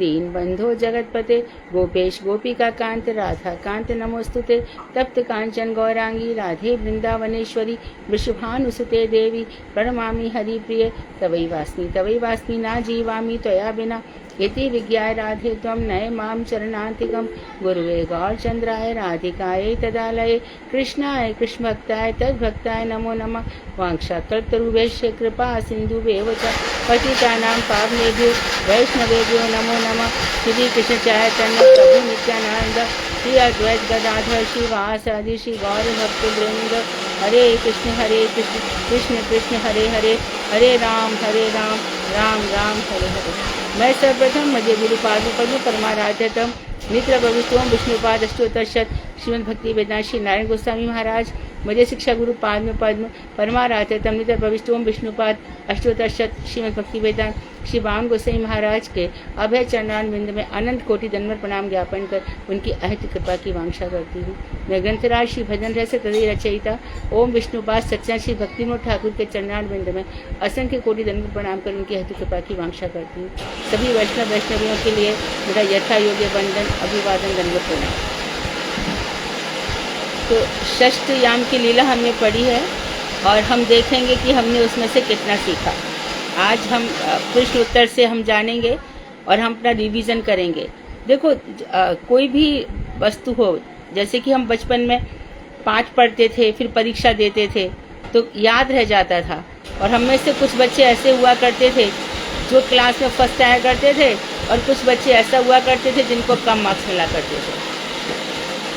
दीन बंधो जगतपते, गोपेश गोपिका कांत राधा कांत नमोस्तुते। तप्त कांचन गौरांगी राधे वृंदावनेश्वरी, वृषभानुसुते देवी प्रणमामि हरिप्रिये। तवै वास्मि ना जीवामि त्वया विना, इति विज्ञाय राधे त्वं नय मां चरणान्तिकं। गुरुवे गौरचन्द्राय राधिकायै तदालये, कृष्णाय कृष्णभक्ताय तद्भक्ताय नमो नमः। वाञ्छाकल्पतरुभ्यश्च कृपा सिन्धुभ्येव च पतितानां पावनेभ्यो वैष्णवेभ्यो नमो नमः। श्री कृष्ण चैतन्य प्रभु नित्यानंद, श्री अद्वैत गदाधर श्रीवासादि श्री गौर भक्तवृंद। हरे कृष्ण कृष्ण कृष्ण हरे हरे, हरे राम राम राम हरे हरे। मैं सर्वप्रथम मध्य गुरु पाद पद्म परमाराध्यतम मित्र प्रभुत्वम विष्णुपाद अष्टोत्तरशत श्रीमद् भक्ति वेदांत श्री नारायण गोस्वामी महाराज मध्य शिक्षा गुरु पद्म परमाराध्यतम नित्य प्रविष्टोम विष्णुपाद अष्टोत्तरशत श्रीमद् भक्ति वेदांत श्री बावन गोसाई महाराज के अभय चरणान बिंद में अनंत कोटि दंडवत प्रणाम ज्ञापन कर उनकी अहित कृपा की वांछा करती हूँ। मैं ग्रंथराज श्री भजन रस तदय रचयिता ओम विष्णुपाद सच्चा श्री भक्तिमोद ठाकुर के चरणान बिंद में असंख्य कोटि दंडवत प्रणाम कर उनकी अहित कृपा की वांछा करती हूँ। सभी वैष्णवियों के लिए मेरा यथा योग्य वंदन अभिवादन दंडवत प्रणाम। तो षष्ठ याम की लीला हमने पढ़ी है और हम देखेंगे कि हमने उसमें से कितना सीखा। आज हम प्रश्न उत्तर से हम जानेंगे और हम अपना रिवीजन करेंगे। देखो कोई भी वस्तु हो, जैसे कि हम बचपन में पाठ पढ़ते थे फिर परीक्षा देते थे तो याद रह जाता था, और हम में से कुछ बच्चे ऐसे हुआ करते थे जो क्लास में फर्स्ट आया करते थे और कुछ बच्चे ऐसा हुआ करते थे जिनको कम मार्क्स मिला करते थे।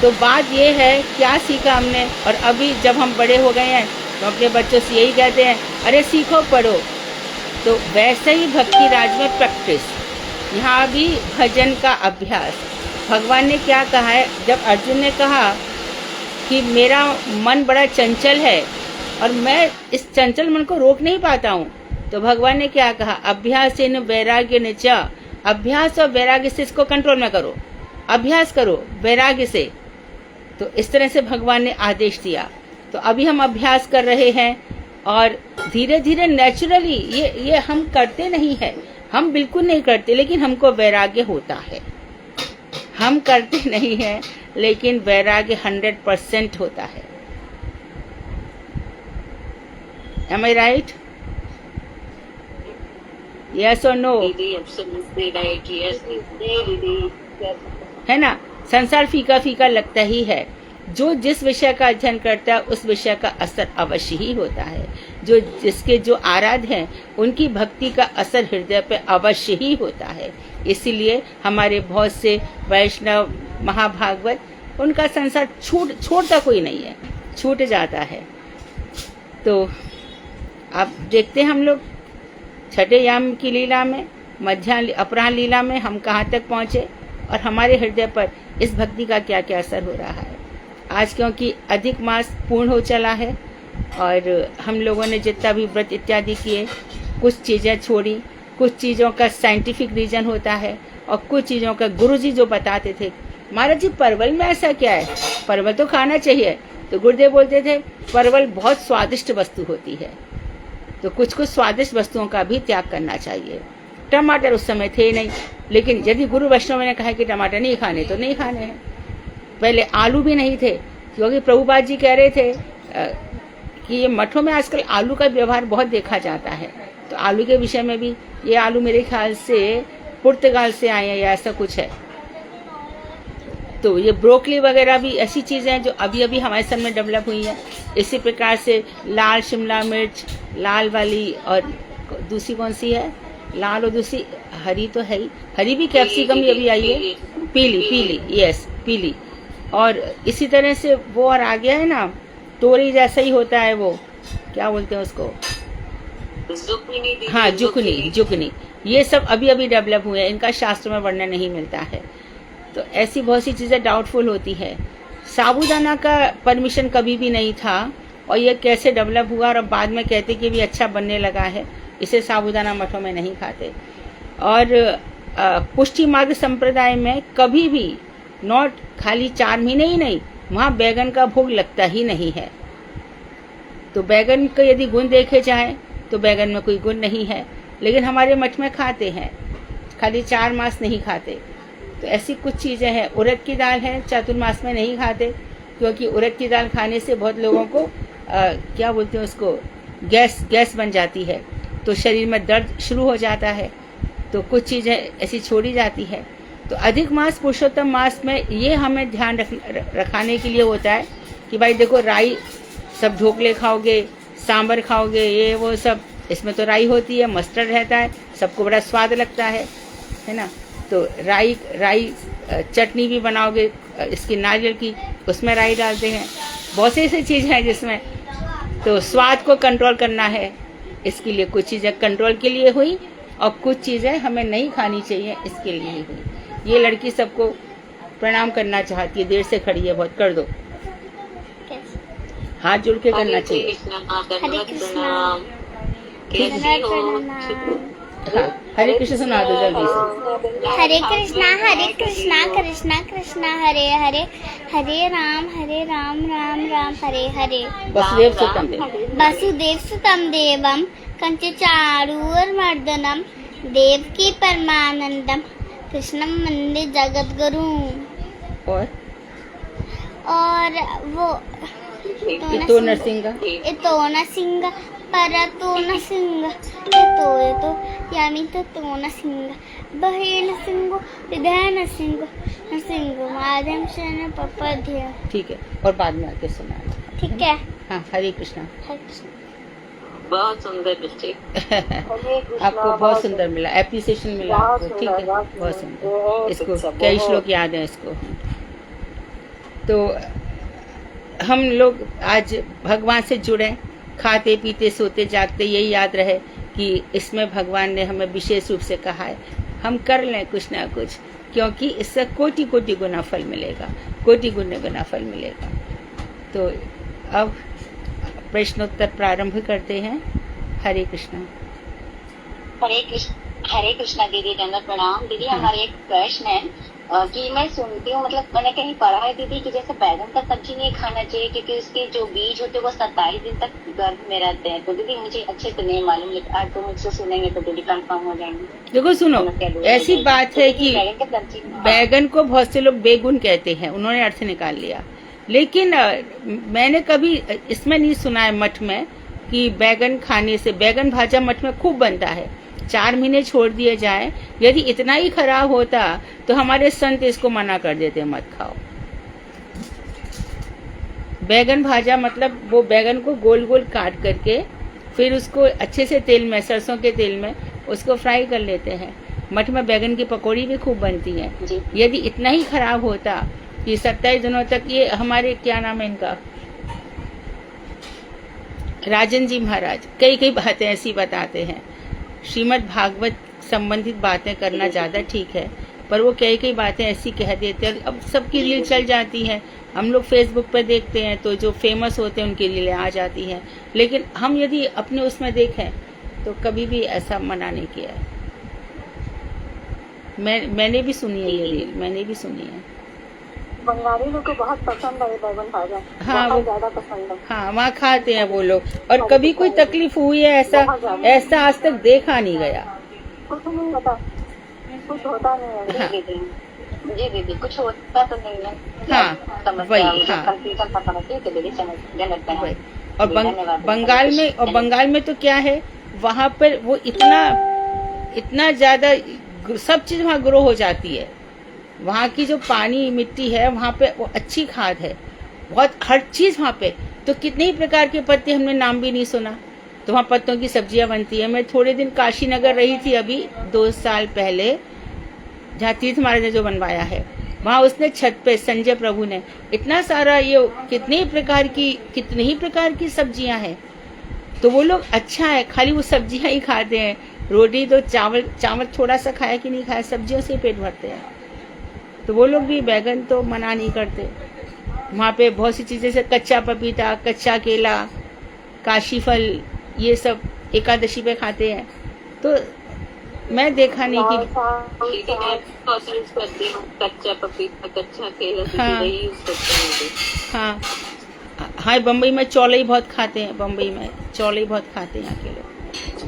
तो बात ये है क्या सीखा हमने, और अभी जब हम बड़े हो गए हैं तो अपने बच्चों से यही कहते हैं अरे सीखो पढ़ो। तो वैसे ही भक्ति राज में प्रैक्टिस, यहाँ भी भजन का अभ्यास। भगवान ने क्या कहा है, जब अर्जुन ने कहा कि मेरा मन बड़ा चंचल है और मैं इस चंचल मन को रोक नहीं पाता हूँ, तो भगवान ने क्या कहा, अभ्यासेन वैराग्य नीचा, अभ्यास और वैराग्य से इसको कंट्रोल में करो, अभ्यास करो वैराग्य से। तो इस तरह से भगवान ने आदेश दिया। तो अभी हम अभ्यास कर रहे हैं और धीरे धीरे नेचुरली ये हम करते नहीं है, हम बिल्कुल नहीं करते, लेकिन हमको वैराग्य होता है। हम करते नहीं हैं लेकिन वैराग्य 100% होता है। Am I right? Yes or no? है ना, संसार फीका फीका लगता ही है। जो जिस विषय का अध्ययन करता है उस विषय का असर अवश्य ही होता है। जो जिसके जो आराध्य हैं उनकी भक्ति का असर हृदय पे अवश्य ही होता है। इसीलिए हमारे बहुत से वैष्णव महाभागवत, उनका संसार छोड़ता कोई नहीं है, छूट जाता है। तो अब देखते हैं हम लोग छठे याम की लीला में, मध्याह्न अपराह्न लीला में हम कहाँ तक पहुँचे और हमारे हृदय पर इस भक्ति का क्या क्या असर हो रहा है। आज क्योंकि अधिक मास पूर्ण हो चला है और हम लोगों ने जितना भी व्रत इत्यादि किए, कुछ चीज़ें छोड़ी, कुछ चीज़ों का साइंटिफिक रीजन होता है और कुछ चीज़ों का गुरुजी जो बताते थे, महाराज जी परवल में ऐसा क्या है, परवल तो खाना चाहिए। तो गुरुदेव बोलते थे परवल बहुत स्वादिष्ट वस्तु होती है, तो कुछ स्वादिष्ट वस्तुओं का भी त्याग करना चाहिए। टमाटर उस समय थे नहीं, लेकिन यदि गुरु वैष्णव ने कहा कि टमाटर नहीं खाने तो नहीं खाने हैं। पहले आलू भी नहीं थे, क्योंकि प्रभुपाद जी कह रहे थे कि ये मठों में आजकल आलू का व्यवहार बहुत देखा जाता है। तो आलू के विषय में भी, ये आलू मेरे ख्याल से पुर्तगाल से आए हैं या ऐसा कुछ है। तो ये ब्रोकली वगैरह भी ऐसी चीज़ें हैं जो अभी अभी हमारे सामने डेवलप हुई हैं। इसी प्रकार से लाल शिमला मिर्च, लाल वाली, और दूसरी कौन सी है, लाल और दूसरी हरी तो है ही, हरी भी कैप्सिकम ये भी आई है, पीली, यस पीली। और इसी तरह से वो और आ गया है ना, तोरी जैसा ही होता है, वो क्या बोलते हैं उसको, हाँ जुकनी। ये सब अभी अभी डेवलप हुए हैं, इनका शास्त्र में वर्णन नहीं मिलता है। तो ऐसी बहुत सी चीज़ें डाउटफुल होती है। साबूदाना का परमिशन कभी भी नहीं था और ये कैसे डेवलप हुआ, और बाद में कहते कि भी अच्छा बनने लगा है, इसे साबूदाना मठों में नहीं खाते। और पुष्टि मार्ग संप्रदाय में कभी भी नॉट खाली 4 महीने ही नहीं, वहाँ बैगन का भोग लगता ही नहीं है। तो बैगन का यदि गुण देखे जाए तो बैगन में कोई गुण नहीं है, लेकिन हमारे मठ में खाते हैं। खाली 4 मास नहीं खाते। तो ऐसी कुछ चीज़ें हैं। उड़द की दाल है, चातुर्मास में नहीं खाते, क्योंकि उड़द की दाल खाने से बहुत लोगों को क्या बोलते हैं उसको, गैस बन जाती है, तो शरीर में दर्द शुरू हो जाता है। तो कुछ चीज़ें ऐसी छोड़ी जाती है। तो अधिक मास पुरुषोत्तम मास में ये हमें ध्यान रखाने के लिए होता है कि भाई देखो, राई सब ढोकले खाओगे, सांबर खाओगे, ये वो सब, इसमें तो राई होती है, मस्टर्ड रहता है, सबको बड़ा स्वाद लगता है ना। तो राई चटनी भी बनाओगे इसकी नारियल की, उसमें राई डालते हैं। बहुत सी ऐसी चीज़ है जिसमें तो स्वाद को कंट्रोल करना है। इसके लिए कुछ चीज़ें कंट्रोल के लिए हुई और कुछ चीज़ें हमें नहीं खानी चाहिए, इसके लिए ही हुई। ये लड़की सबको प्रणाम करना चाहती है, देर से खड़ी है बहुत, कर दो, हाथ जोड़ के करना चाहिए। हाँ, हरे कृष्ण सुना दो जल्दी से। हरे कृष्णा कृष्णा कृष्णा हरे हरे, हरे राम राम राम हरे हरे। वसुदेव सुतम देवम कंचचारूर्मर्दनम देवकी परमानंदम कृष्णम वंदे जगद्गुरु। और वो इतो नरसिंह परतो न सिंह तो यामित तो न सिंह बहेन सिंह हृदय न सिंह माधम शरण पपध्य। ठीक है, और बाद में आके सुना। ठीक है, हाँ, हरे कृष्णा। बहुत सुंदर बच्चे। आपको बहुत सुंदर मिला, एप्रिसिएशन मिला आपको। ठीक है, बहुत सुंदर। इसको कई श्लोक याद है इसको। तो हम लोग आज भगवान से जुड़े, खाते पीते सोते जागते यही याद रहे कि इसमें भगवान ने हमें विशेष रूप से कहा है हम कर लें कुछ ना कुछ, क्योंकि इससे कोटि कोटि गुना फल मिलेगा, कोटि गुना फल मिलेगा। तो अब प्रश्नोत्तर प्रारंभ करते हैं। हरे कृष्णा। हरे कृष्णा दीदी, दंडवत प्रणाम दीदी। हमारे एक प्रश्न है कि मैं सुनती हूँ, मतलब मैंने कहीं पढ़ा है दीदी कि जैसे बैगन का सब्जी नहीं खाना चाहिए क्योंकि उसके जो बीज होते हैं वो 27 दिन तक गर्भ में रहते हैं। तो दीदी मुझे अच्छे से नहीं मालूम, लेकिन आज तो मुझसे सुनेंगे तो दीदी कंफर्म हो जाएंगे। देखो सुनो, ऐसी बात है कि बैगन को बहुत से लोग बेगुन कहते हैं, उन्होंने अर्थ निकाल लिया, लेकिन मैंने कभी इसमें नहीं सुना है मठ में कि बैगन खाने से, बैगन भाजा मठ में खूब बनता है, 4 महीने छोड़ दिए जाए। यदि इतना ही खराब होता तो हमारे संत इसको मना कर देते, मत खाओ। बैगन भाजा मतलब वो बैगन को गोल गोल काट करके फिर उसको अच्छे से तेल में, सरसों के तेल में उसको फ्राई कर लेते हैं। मठ में बैगन की पकौड़ी भी खूब बनती है। यदि इतना ही खराब होता कि 27 दिनों तक, ये हमारे क्या नाम है इनका, राजन जी महाराज कई बातें ऐसी बताते हैं। श्रीमद् भागवत संबंधित बातें करना ज्यादा ठीक है, पर वो कई बातें ऐसी कह देते हैं। अब सबकी रील चल जाती है, हम लोग फेसबुक पे देखते हैं तो जो फेमस होते हैं उनकी रीलें आ जाती हैं, लेकिन हम यदि अपने उसमें देखें तो कभी भी ऐसा मना नहीं किया है। मैंने भी सुनी है ये रील, मैंने भी सुनी है। बंगाली लोग को बहुत पसंद है बैगन भाजा। हाँ, वो ज्यादा पसंद है। हाँ, वहाँ खाते हैं वो लोग। और कभी कोई तकलीफ हुई है ऐसा आज तक देखा नहीं गया। कुछ नहीं होता, कुछ होता नहीं है। हाँ। जी दीदी, कुछ होता तो नहीं है। हाँ, वही। हाँ, वही। और बंगाल में तो क्या है, वहाँ पर वो इतना ज्यादा सब चीज वहाँ ग्रो हो जाती है। वहाँ की जो पानी मिट्टी है वहाँ पे वो अच्छी खाद है, बहुत हर चीज वहाँ पे। तो कितने ही प्रकार के पत्ते हमने नाम भी नहीं सुना, तो वहाँ पत्तों की सब्जियां बनती है। मैं थोड़े दिन काशी नगर रही थी अभी 2 साल पहले, जहाँ तीर्थ महाराज ने जो बनवाया है, वहाँ उसने छत पे संजय प्रभु ने इतना सारा ये कितने ही प्रकार की सब्जियां हैं। तो वो लोग अच्छा है, खाली वो सब्जियां ही खाते हैं, रोटी तो चावल थोड़ा सा खाया कि नहीं खाया, सब्जियों से पेट भरते हैं। तो वो लोग भी बैगन तो मना नहीं करते। वहाँ पे बहुत सी चीजें जैसे कच्चा पपीता, कच्चा केला, काशी फल, ये सब एकादशी पे खाते हैं। तो मैं देखा नहीं कि कच्चा पपीता, कच्चा केला। हाँ, बम्बई में चौलाई बहुत खाते हैं, बम्बई में चौलाई बहुत खाते हैं यहाँ के लोग।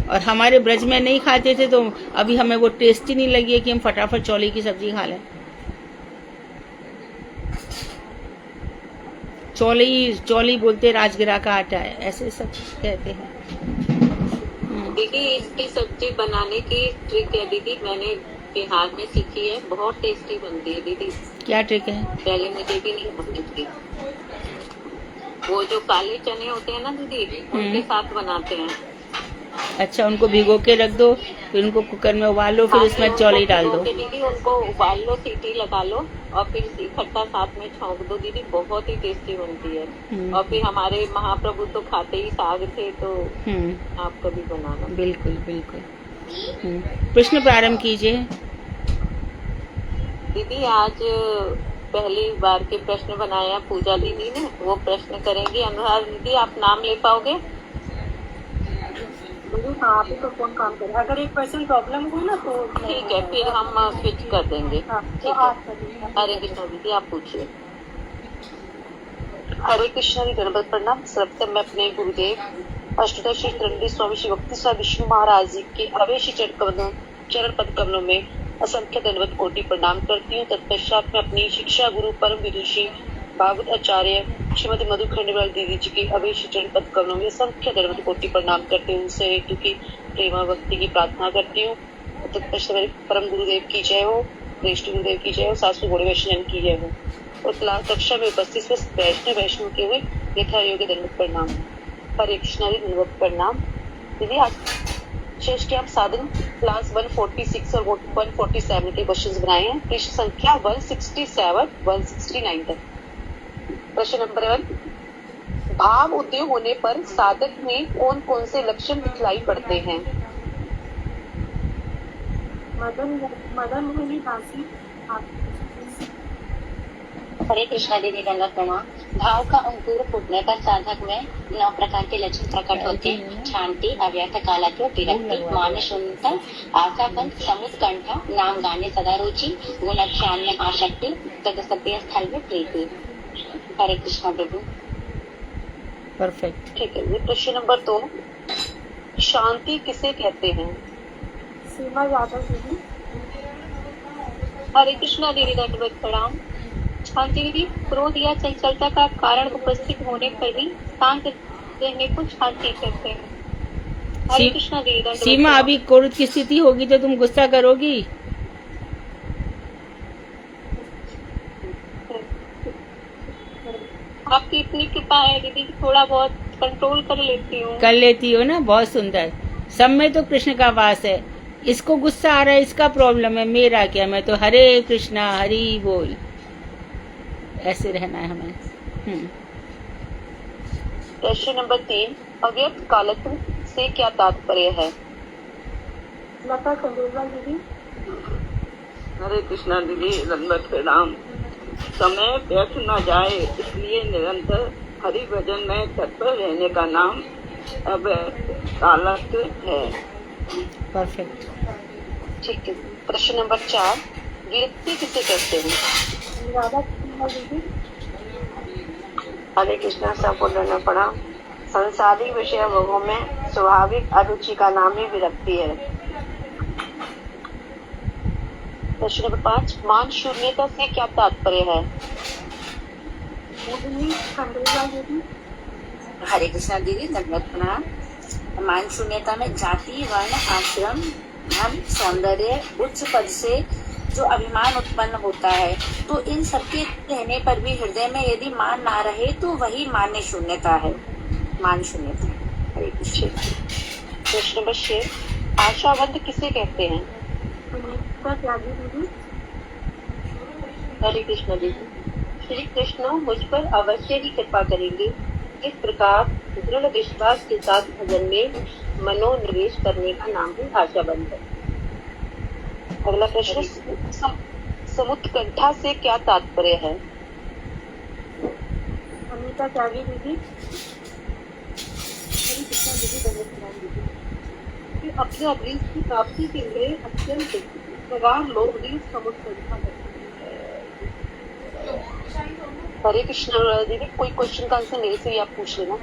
और हमारे ब्रज में नहीं खाते थे तो अभी हमें वो टेस्ट ही नहीं लगी है कि हम फटाफट चौले की सब्जी खा लें। चौली बोलते राजगिरा का आटा है, ऐसे सब कहते हैं। दीदी इसकी सब्जी बनाने की ट्रिक है दीदी, मैंने बिहार में सीखी है, बहुत टेस्टी बनती है दीदी। क्या ट्रिक है? पहले मुझे भी नहीं बनती थी। वो जो काले चने होते हैं ना दीदी, उनके साथ बनाते हैं। अच्छा, उनको भिगो के रख दो, फिर उनको कुकर में उबाल लो, फिर उसमें चौली डाल दो। दीदी उनको उबाल लो, सीटी लगा लो और फिर इकट्ठा साथ में छौंक दो दीदी, बहुत ही टेस्टी बनती है। और फिर हमारे महाप्रभु तो खाते ही साग थे, तो आप कभी बनाना। बिल्कुल बिल्कुल। प्रश्न प्रारंभ कीजिए। दीदी आज पहली बार के प्रश्न बनाए हैं पूजा दीदी ने, वो प्रश्न करेंगी। अनुराग दीदी आप नाम ले पाओगे? हाँ, अभी तो फोन काम कर रहा है। अगर एक पर्सन प्रॉब्लम हो ना तो ठीक है, फिर हम स्विच कर देंगे। हाँ, ठीक तो है। आप कर दीजिए। हरे कृष्णा दीदी आप पूछिए। हरे कृष्णा जी, गणपत प्रणाम। सर्वप्रथम मैं अपने गुरुदेव अष्टोत्तर श्री त्रिनेत्र स्वामी श्री भक्ति स्वामी विष्णु महाराज जी के अवेशी चरण पद कमलों में असंख्य दंडवत कोटि प्रणाम करती हूँ। तत्पश्चात मैं अपनी शिक्षा गुरु परम विदुषी भागवत आचार्य श्रीमती मधु खंडेलवाल दीदी जी की अवेशी चरण पद कमलों में असंख्य दंडवत कोटि प्रणाम करती हूँ। उनसे हेतु की प्रेमा भक्ति की प्रार्थना करती हूँ। तत्पश्चात मेरे परम गुरुदेव की जय हो, श्रेष्ठ गुरुदेव की जय हो, सासू बड़े वैष्णव की जय हो। और क्लास कक्षा में उपस्थित स्वस्थ वैष्णव के हुए यथा योग्य दंडवत प्रणाम। हरे कृष्णा जी, दंडवत प्रणाम। दीदी आज शेष के आप साधन क्लास 146 और 147 के क्वेश्चंस बनाए हैं। प्रश्न संख्या 167 169 तक। प्रश्न नंबर 1, भाव उद्योग होने पर साधक में कौन कौन से लक्षण दिखलाई पड़ते हैं? मदन मोहिनी दासी। हरे कृष्णा दीदी, दंडवत प्रणाम। भाव का अंकुर फूटने पर साधक में 9 प्रकार के लक्षण प्रकट होते हैं। शांति, अव्यक्त कालत्व, विरक्ति, मान शून्यता, आशाबंध, समुत्कंठा, नाम गाने सदा रुचि, गुणज्ञान में आसक्ति, तदसभ्य स्थल में प्रीति। हरे कृष्णा दीदी। परफेक्ट। ठीक है। प्रश्न नंबर 2, शांति किसे कहते हैं? सीमा यादव दीदी। हरे कृष्णा दीदी, दंडवत प्रणाम। शांति दीदी, क्रोध या चंचलता का कारण उपस्थित होने पर भी शांत रहने को शांति कहते हैं। हरे कृष्णा दीदी, दंडवत सीमा, प्रणाम। अभी क्रोध की स्थिति होगी तो तुम गुस्सा करोगी? आपकी इतनी कृपा है दीदी, थोड़ा बहुत कंट्रोल कर लेती हूँ ना, बहुत सुंदर। सब में तो कृष्ण का वास है। इसको गुस्सा आ रहा है, इसका प्रॉब्लम है, मेरा क्या, मैं तो हरे कृष्णा हरि बोल, ऐसे रहना है हमें। प्रश्न नंबर 3, अव्यक्त कालत्व से क्या तात्पर्य है? लता खंडेलवाल दीदी। हरे कृष्णा दीदी, दंडवत प्रणाम। समय व्यर्थ न जाए इसलिए निरंतर हरि भजन में तत्पर रहने का नाम अव्यक्त कालत्व है। परफेक्ट। ठीक है। प्रश्न नंबर 4, विरक्ति किसे कहते हैं? राधा कृष्णा दीदी। हरे कृष्णा, सबको दंडवत प्रणाम। संसारी विषय भोगों में स्वाभाविक अरुचि का नाम ही विरक्ति है। प्रश्न नंबर 5, मान शून्यता से क्या तात्पर्य है? मोहिनी खंडेलवाल दीदी। हरे कृष्णा दीदी, दंडवत प्रणाम। मान शून्यता में जाति, वर्ण, आश्रम, धन, सौंदर्य, उच्च पद से जो अभिमान उत्पन्न होता है, तो इन सबके रहने पर भी हृदय में यदि मान ना रहे तो वही मान्य शून्यता है, मान शून्यता। हरे कृष्ण। प्रश्न नंबर 6, आशाबंध किसे कहते हैं? सुनीता त्यागी दीदी। हरे कृष्ण दीदी। श्री कृष्ण मुझ पर अवश्य ही कृपा करेंगे। इस प्रकार दृढ़ विश्वास के साथ भजन में मनोनिवेश करने का नाम ही आशाबंध है। अगला प्रश्न, समुत्कंठा से क्या तात्पर्य है? अनीता त्यागी दीदी। अपने अभीष्ट की प्राप्ति के लिए अत्यंत प्रगाढ़ लोग भी समुत्कंठा है। हरे कृष्ण दीदी, कोई क्वेश्चन का आंसर मेरे से ही आप पूछ लेना।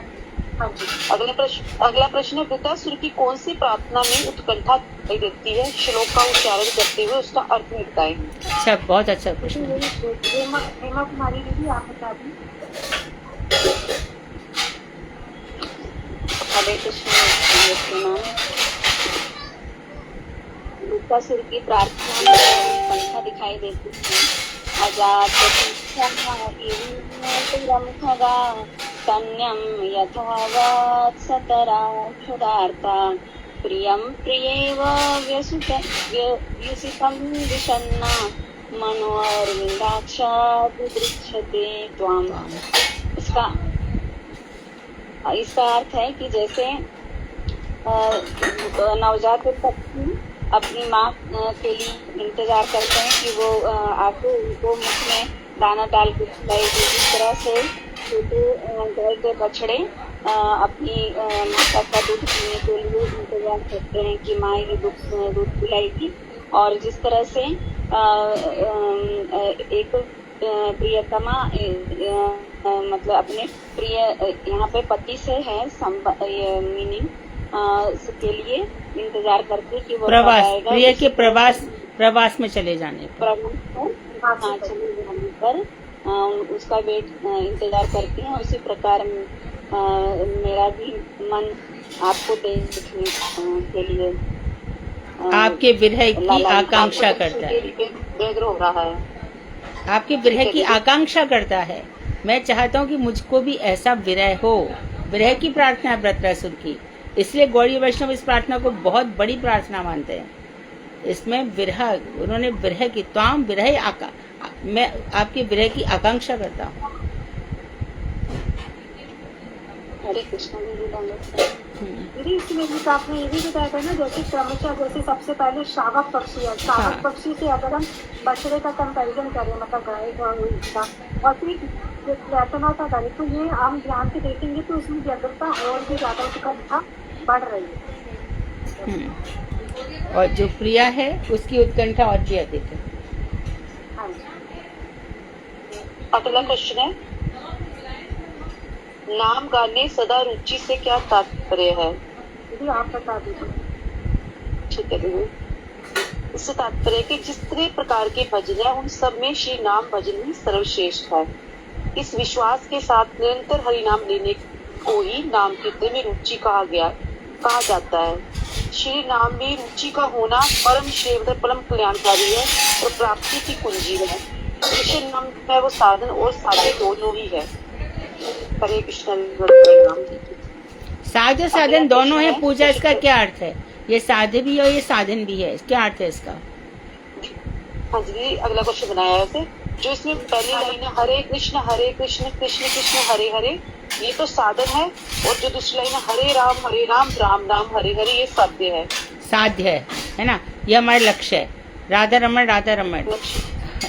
हाँ जी। अगला प्रश्न है, वृत्तासुर की कौन सी प्रार्थना में उत्कंठा दिखाई देती है? श्लोक का उच्चारण करते हुए उसका अर्थ बताएं। अच्छा, बहुत अच्छा प्रश्न है। हेमा कुमारी दीदी आप बता दी। हरे कृष्ण। वृत्तासुर की प्रार्थना में पंखा दिखाई देती है। अजात खगा कन्यम यथावत् सतरा क्षुदार्ता प्रियम प्रियेव व्यसितं विषन्ना मनोर्विन्दाक्षात् दृश्यते त्वाम्। इसका अर्थ है कि जैसे नवजात पक्षी अपनी माँ के लिए इंतजार करते हैं कि वो आके उनको मुख में दाना डाल के खिलाएगी, जिस तरह से छोटे गाय के बछड़े अपनी माता का दूध पीने के लिए इंतजार करते हैं कि माँ ये दूध पिलाएगी। और जिस तरह से एक प्रियतमा मतलब अपने प्रिय यहाँ पे पति से है मीनिंग के लिए इंतजार करते कि वो प्रवास, प्रिय के प्रवास में चले जाने पर, चले जाने पर उसका वेट इंतजार करती हैं। उसी प्रकार मेरा भी मन आपको देखने के लिए आपके विरह की आकांक्षा करता है। व्यग्र हो रहा है। आपके विरह की आकांक्षा करता है। मैं चाहता हूँ कि मुझको भी ऐसा विरह हो। विरह की प्रार्थना है वृत्रासुर की, इसलिए गौड़ी वैष्णव इस प्रार्थना को बहुत बड़ी प्रार्थना मानते हैं। इसमें विरह, उन्होंने विरह की त्वाम विरह मैं आपके विरह की आकांक्षा करता हूँ। हरे कृष्ण। दीदी इसमें भी आपने ये भी बताया था ना, जैसे क्रमशः जैसे सबसे पहले श्रावक पक्षी है, श्रावक पक्षी से अगर हम बछड़े का कंपैरिजन करें, मतलब गाय और फिर प्रार्थना का करें, तो ये हम ध्यान से देखेंगे तो इसमें व्यग्रता और भी ज्यादा उत्कंठा बढ़ रही है। और जो प्रिया है उसकी उत्कंठा और भी अधिक है। अगला क्वेश्चन है, नाम गाने सदा रुचि से क्या तात्पर्य है? दीदी आप बता दीजिए। ठीक है दीदी, इससे तात्पर्य कि जिस प्रकार के भजन है उन सब में श्री नाम भजन ही सर्वश्रेष्ठ है। इस विश्वास के साथ निरंतर हरि नाम लेने को ही नाम कीर्तन में रुचि कहा जाता है। श्री नाम में रुचि का होना परम श्रेय परम कल्याणकारी है और प्राप्ति की कुंजी है। श्री नाम है वो साधन और साधन दोनों ही है। हरे कृष्ण। साधन साधन दोनों है। पूजा इसका क्या अर्थ है? ये साधन भी है और ये साधन भी है, क्या अर्थ है इसका? हाँ जी, अगला क्वेश्चन बनाया है जो इसमें पहली लाइन है, हरे कृष्ण कृष्ण कृष्ण हरे हरे, ये तो साधन है। और जो दूसरी लाइन है, हरे राम राम राम हरे हरे, ये साध्य है। साध्य है ना, ये हमारा लक्ष्य है। राधा रमण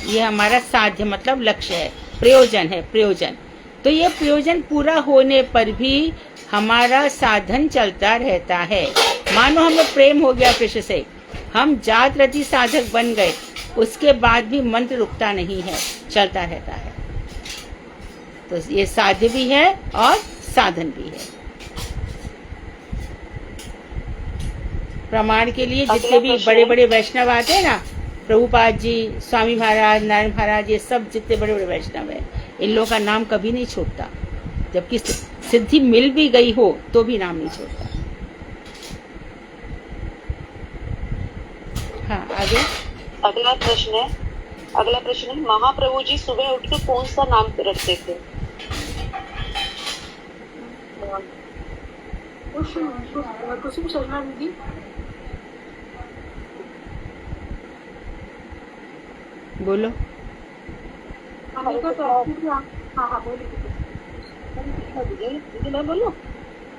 ये हमारा साध्य मतलब लक्ष्य है, प्रयोजन है, प्रयोजन। तो ये प्रयोजन पूरा होने पर भी हमारा साधन चलता रहता है। मानो हमें प्रेम हो गया कृष्ण से, हम जात रति साधक बन गए, उसके बाद भी मंत्र रुकता नहीं है, चलता रहता है। तो ये साध्य भी है और साधन भी है। प्रमाण के लिए जितने भी बड़े बड़े वैष्णव आते हैं ना, प्रभुपाद जी, स्वामी महाराज, नारायण महाराज, ये सब जितने बड़े बड़े वैष्णव हैं, इन लोगों का नाम कभी नहीं छोड़ता। जबकि सिद्धि मिल भी गई हो तो भी नाम नहीं छोड़ता। हाँ, आगे अगला प्रश्न है, महाप्रभु जी सुबह उठकर कौन सा नाम रटते थे? कुसुम शर्मा दीदी। बोलो। हाँ दीदी मैं बोलूं?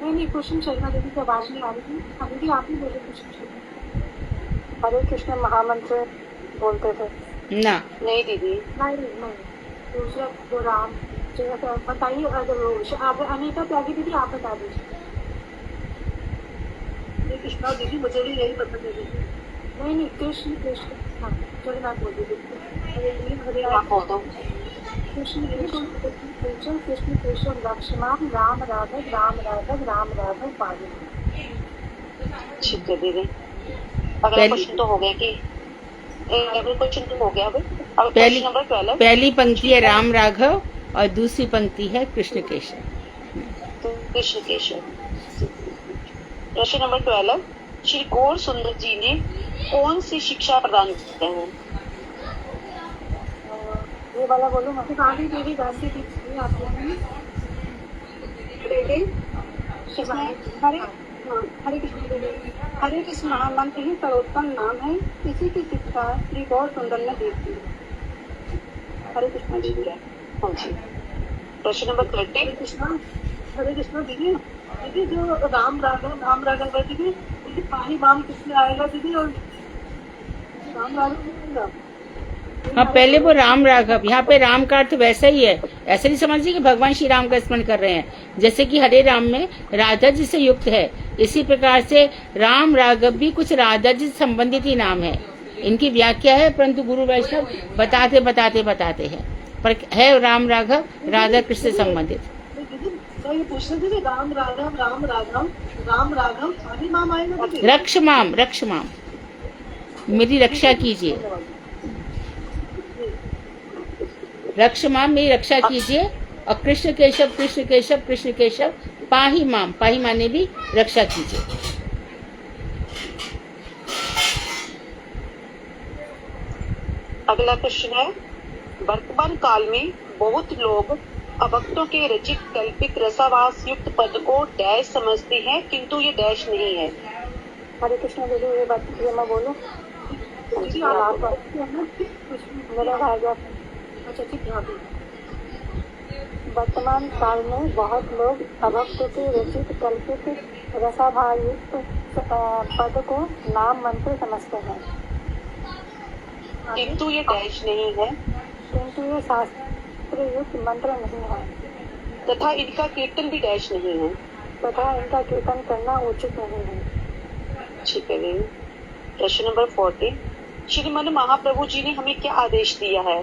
नहीं कुसुम शर्मा दीदी की आवाज नहीं आ रही थी। हाँ दीदी आप ही बोले। कुसुम शर्मा हरे कृष्ण महामंत्र बोलते थे ना? नहीं दीदी, नहीं दूसरा जो राम बताइए। अनीता त्यागी दीदी आप बता दीजिए। कृष्णा दीदी मुझे भी यही पता है दीदी। नहीं कृष्ण। हाँ जगन्नाथ बोल दीजिए। कृष्ण केशव कृष्ण केशव लक्ष्मण राम राघव राम राघव राम राघव पार्वती। ठीक है दीदी। अगला क्वेश्चन तो हो गया कि अगला क्वेश्चन तो हो गया। अब पहली क्वेश्चन नंबर 12 पहली पंक्ति है राम राघव और दूसरी पंक्ति है कृष्ण केशव। कृष्ण केशव। प्रश्न नंबर 12, श्री गौर सुंदर जी ने कौन सी शिक्षा प्रदान करते हैं? ये वाला बोलो मतलब आगे देवी दासी की आप बेटे हरे हरे कृष्ण महामंत्र ही सर्वोत्तम नाम है। इसी की शिक्षा श्री गौर सुंदर ने दी थी। हरे कृष्ण दीदी। हाँ जी। प्रश्न नंबर 13, हरे कृष्ण दीदी। दीदी जो राम राघव दीदी पानी बाम किसमें आएगा दीदी? और राम राघव हाँ, पहले वो राम राघव, यहाँ पे राम का अर्थ वैसा ही है। ऐसे नहीं समझिए कि भगवान श्री राम का स्मरण कर रहे हैं। जैसे कि हरे राम में राधा जी से युक्त है, इसी प्रकार से राम राघव भी कुछ राधा जी से संबंधित ही नाम है। इनकी व्याख्या है, परंतु गुरु वैष्णव बताते हैं, पर है राम राघव राधा कृष्ण से संबंधित। तो ये पूछ रहे थे राम राघव हरि माम आएगा दीदी? रक्ष माम मेरी रक्षा कीजिए, रक्ष माम मेरी रक्षा कीजिए। और कृष्ण केशव पाही माम ने भी रक्षा कीजिए। अगला क्वेश्चन है, वर्तमान काल में बहुत लोग अभक्तों के रचित कल्पित रसावास युक्त पद को डैश समझते हैं, किंतु ये डैश नहीं है। हरे कृष्ण दीदी ये बात ये मैं बोलूं? मेरा भाई अच्छा ठीक है। वर्तमान काल में बहुत लोग अभक्त के रचित कल्पित रसाभायुक्त पद को नाम मंत्र समझते हैं, किंतु ये डैश नहीं है। किंतु ये शास्त्र युक्त मंत्र नहीं है, तथा इनका कीर्तन भी डैश नहीं है। तथा इनका कीर्तन करना उचित नहीं है। ठीक है दीदी। प्रश्न नंबर 14, श्रीमन महाप्रभु जी ने हमें क्या आदेश दिया है?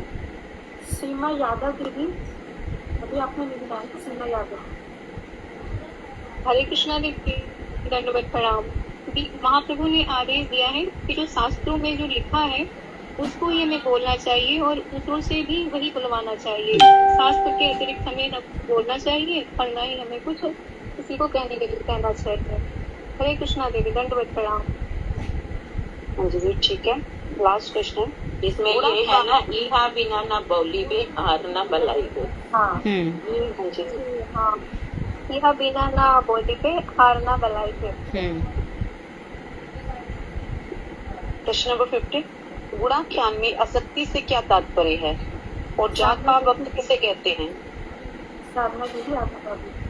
सीमा यादव दीदी अभी आपने नहीं बताया। सीमा यादव। हरे कृष्णा दीदी, दंडवत प्रणाम। महाप्रभु ने आदेश दिया है कि जो शास्त्रों में जो लिखा है उसको ही हमें बोलना चाहिए और दूसरों से भी वही बुलवाना चाहिए। शास्त्र के अतिरिक्त हमें न बोलना चाहिए और न ही हमें कुछ किसी को कहने के लिए कहना चाहिए। हरे कृष्णा देवी, दंडवत प्रणाम। हाँ जी ठीक है। लास्ट क्वेश्चन है, इसमें ये है ना, इहा बिना ना बोली बे हार ना बलाई हो। हाँ हाँ जी। हाँ, यह बिना ना बोली पे हार ना बलाई पे। प्रश्न नंबर 15, गुणाख्यान में आसक्ति से क्या तात्पर्य है और जात भाव वक्त किसे कहते हैं? साधना दीदी आप बता दीजिए।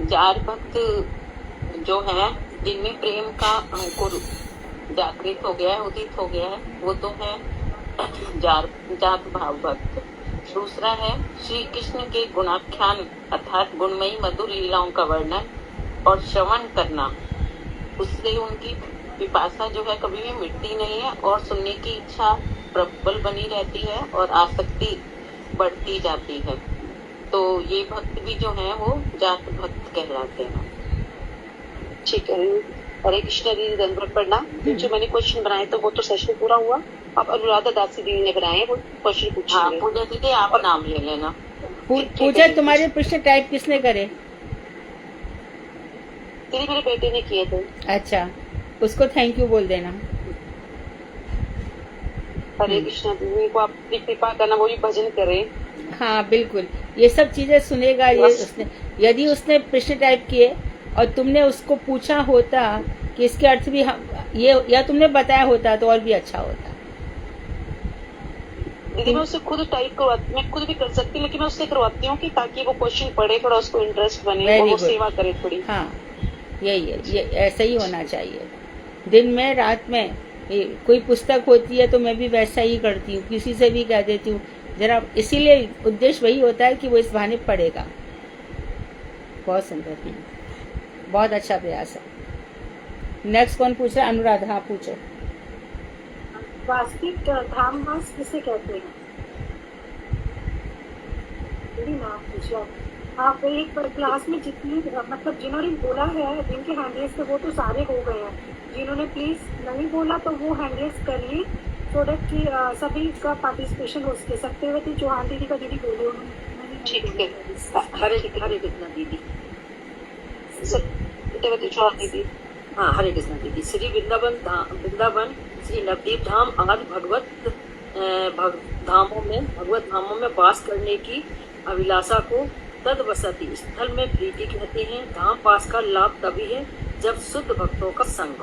जार भक्त जो है, जिनमें प्रेम का अंकुर जागृत हो गया है, उदित हो गया है, वो तो है जात भाव भक्त। दूसरा है श्री कृष्ण के गुणाख्यान अर्थात गुणमयी मधुर लीलाओं का वर्णन और श्रवण करना, उससे उनकी पिपासा जो है कभी भी मिटती नहीं है और सुनने की इच्छा प्रबल बनी रहती है और आसक्ति बढ़ती जाती है। तो ये भक्त भी जो है वो जात भक्त कहलाते हैं। ठीक है। हरे कृष्ण दीदी, दंडवत प्रणाम। जो मैंने क्वेश्चन बनाए तो वो तो सेशन पूरा हुआ। अब अनुराधा दासी दीदी ने बनाए वो क्वेश्चन हाँ, पूछेंगे। पूजा दीदी आप नाम ले लेना। पूजा तुम्हारे प्रश्न टाइप किसने करे? दीदी मेरे बेटे ने किए थे। अच्छा, उसको थैंक यू बोल देना। हरे कृष्ण दीदी को आप कृपा करना, वो भी भजन करे। हाँ बिल्कुल, ये सब चीजें सुनेगा। ये उसने यदि उसने प्रश्न टाइप किए और तुमने उसको पूछा होता कि इसके अर्थ भी ये या तुमने बताया होता तो और भी अच्छा होता। दीदी मैं उससे खुद टाइप करवाती, मैं खुद भी कर सकती हूँ, लेकिन मैं उससे करवाती हूँ कि ताकि वो क्वेश्चन पढ़े, थोड़ा उसको इंटरेस्ट बने और वो सेवा करे थोड़ी। हाँ यही है, ये ऐसा ही होना चाहिए। दिन में रात में कोई पुस्तक होती है तो मैं भी वैसा ही करती हूँ, किसी से भी कह देती हूँ जरा, इसीलिए उद्देश्य वही होता है कि वो इस बहाने पढ़ेगा। बहुत सुंदर, बहुत अच्छा प्रयास है। नेक्स्ट कौन पूछ रहा है? अनुराधा, हाँ पूछो। वास्तविक धामवास किसे कहते हैं? दीदी नाम पूछा। आप एक क्लास में जितनी मतलब जिन्होंने बोला है जिनके हैंडल्स थे वो तो सारे हो गए हैं, जिन्होंने प्लीज नहीं बोला तो वो हैंडल्स करिए सो दैट कि सभी का पार्टिसिपेशन हो सके। सत्यवती चौहान दीदी का दीदी बोले ठीक है। हरे कृष्णा दीदी, सत्यवती चौहान दीदी, हाँ हरे कृष्णा दीदी। श्री वृंदावन श्री नवदीप धाम आदि भगवत धामों में वास करने की अभिलाषा को तद वसति स्थल में प्रीति कहते हैं। धाम पास का लाभ तभी है जब शुद्ध भक्तों का संग।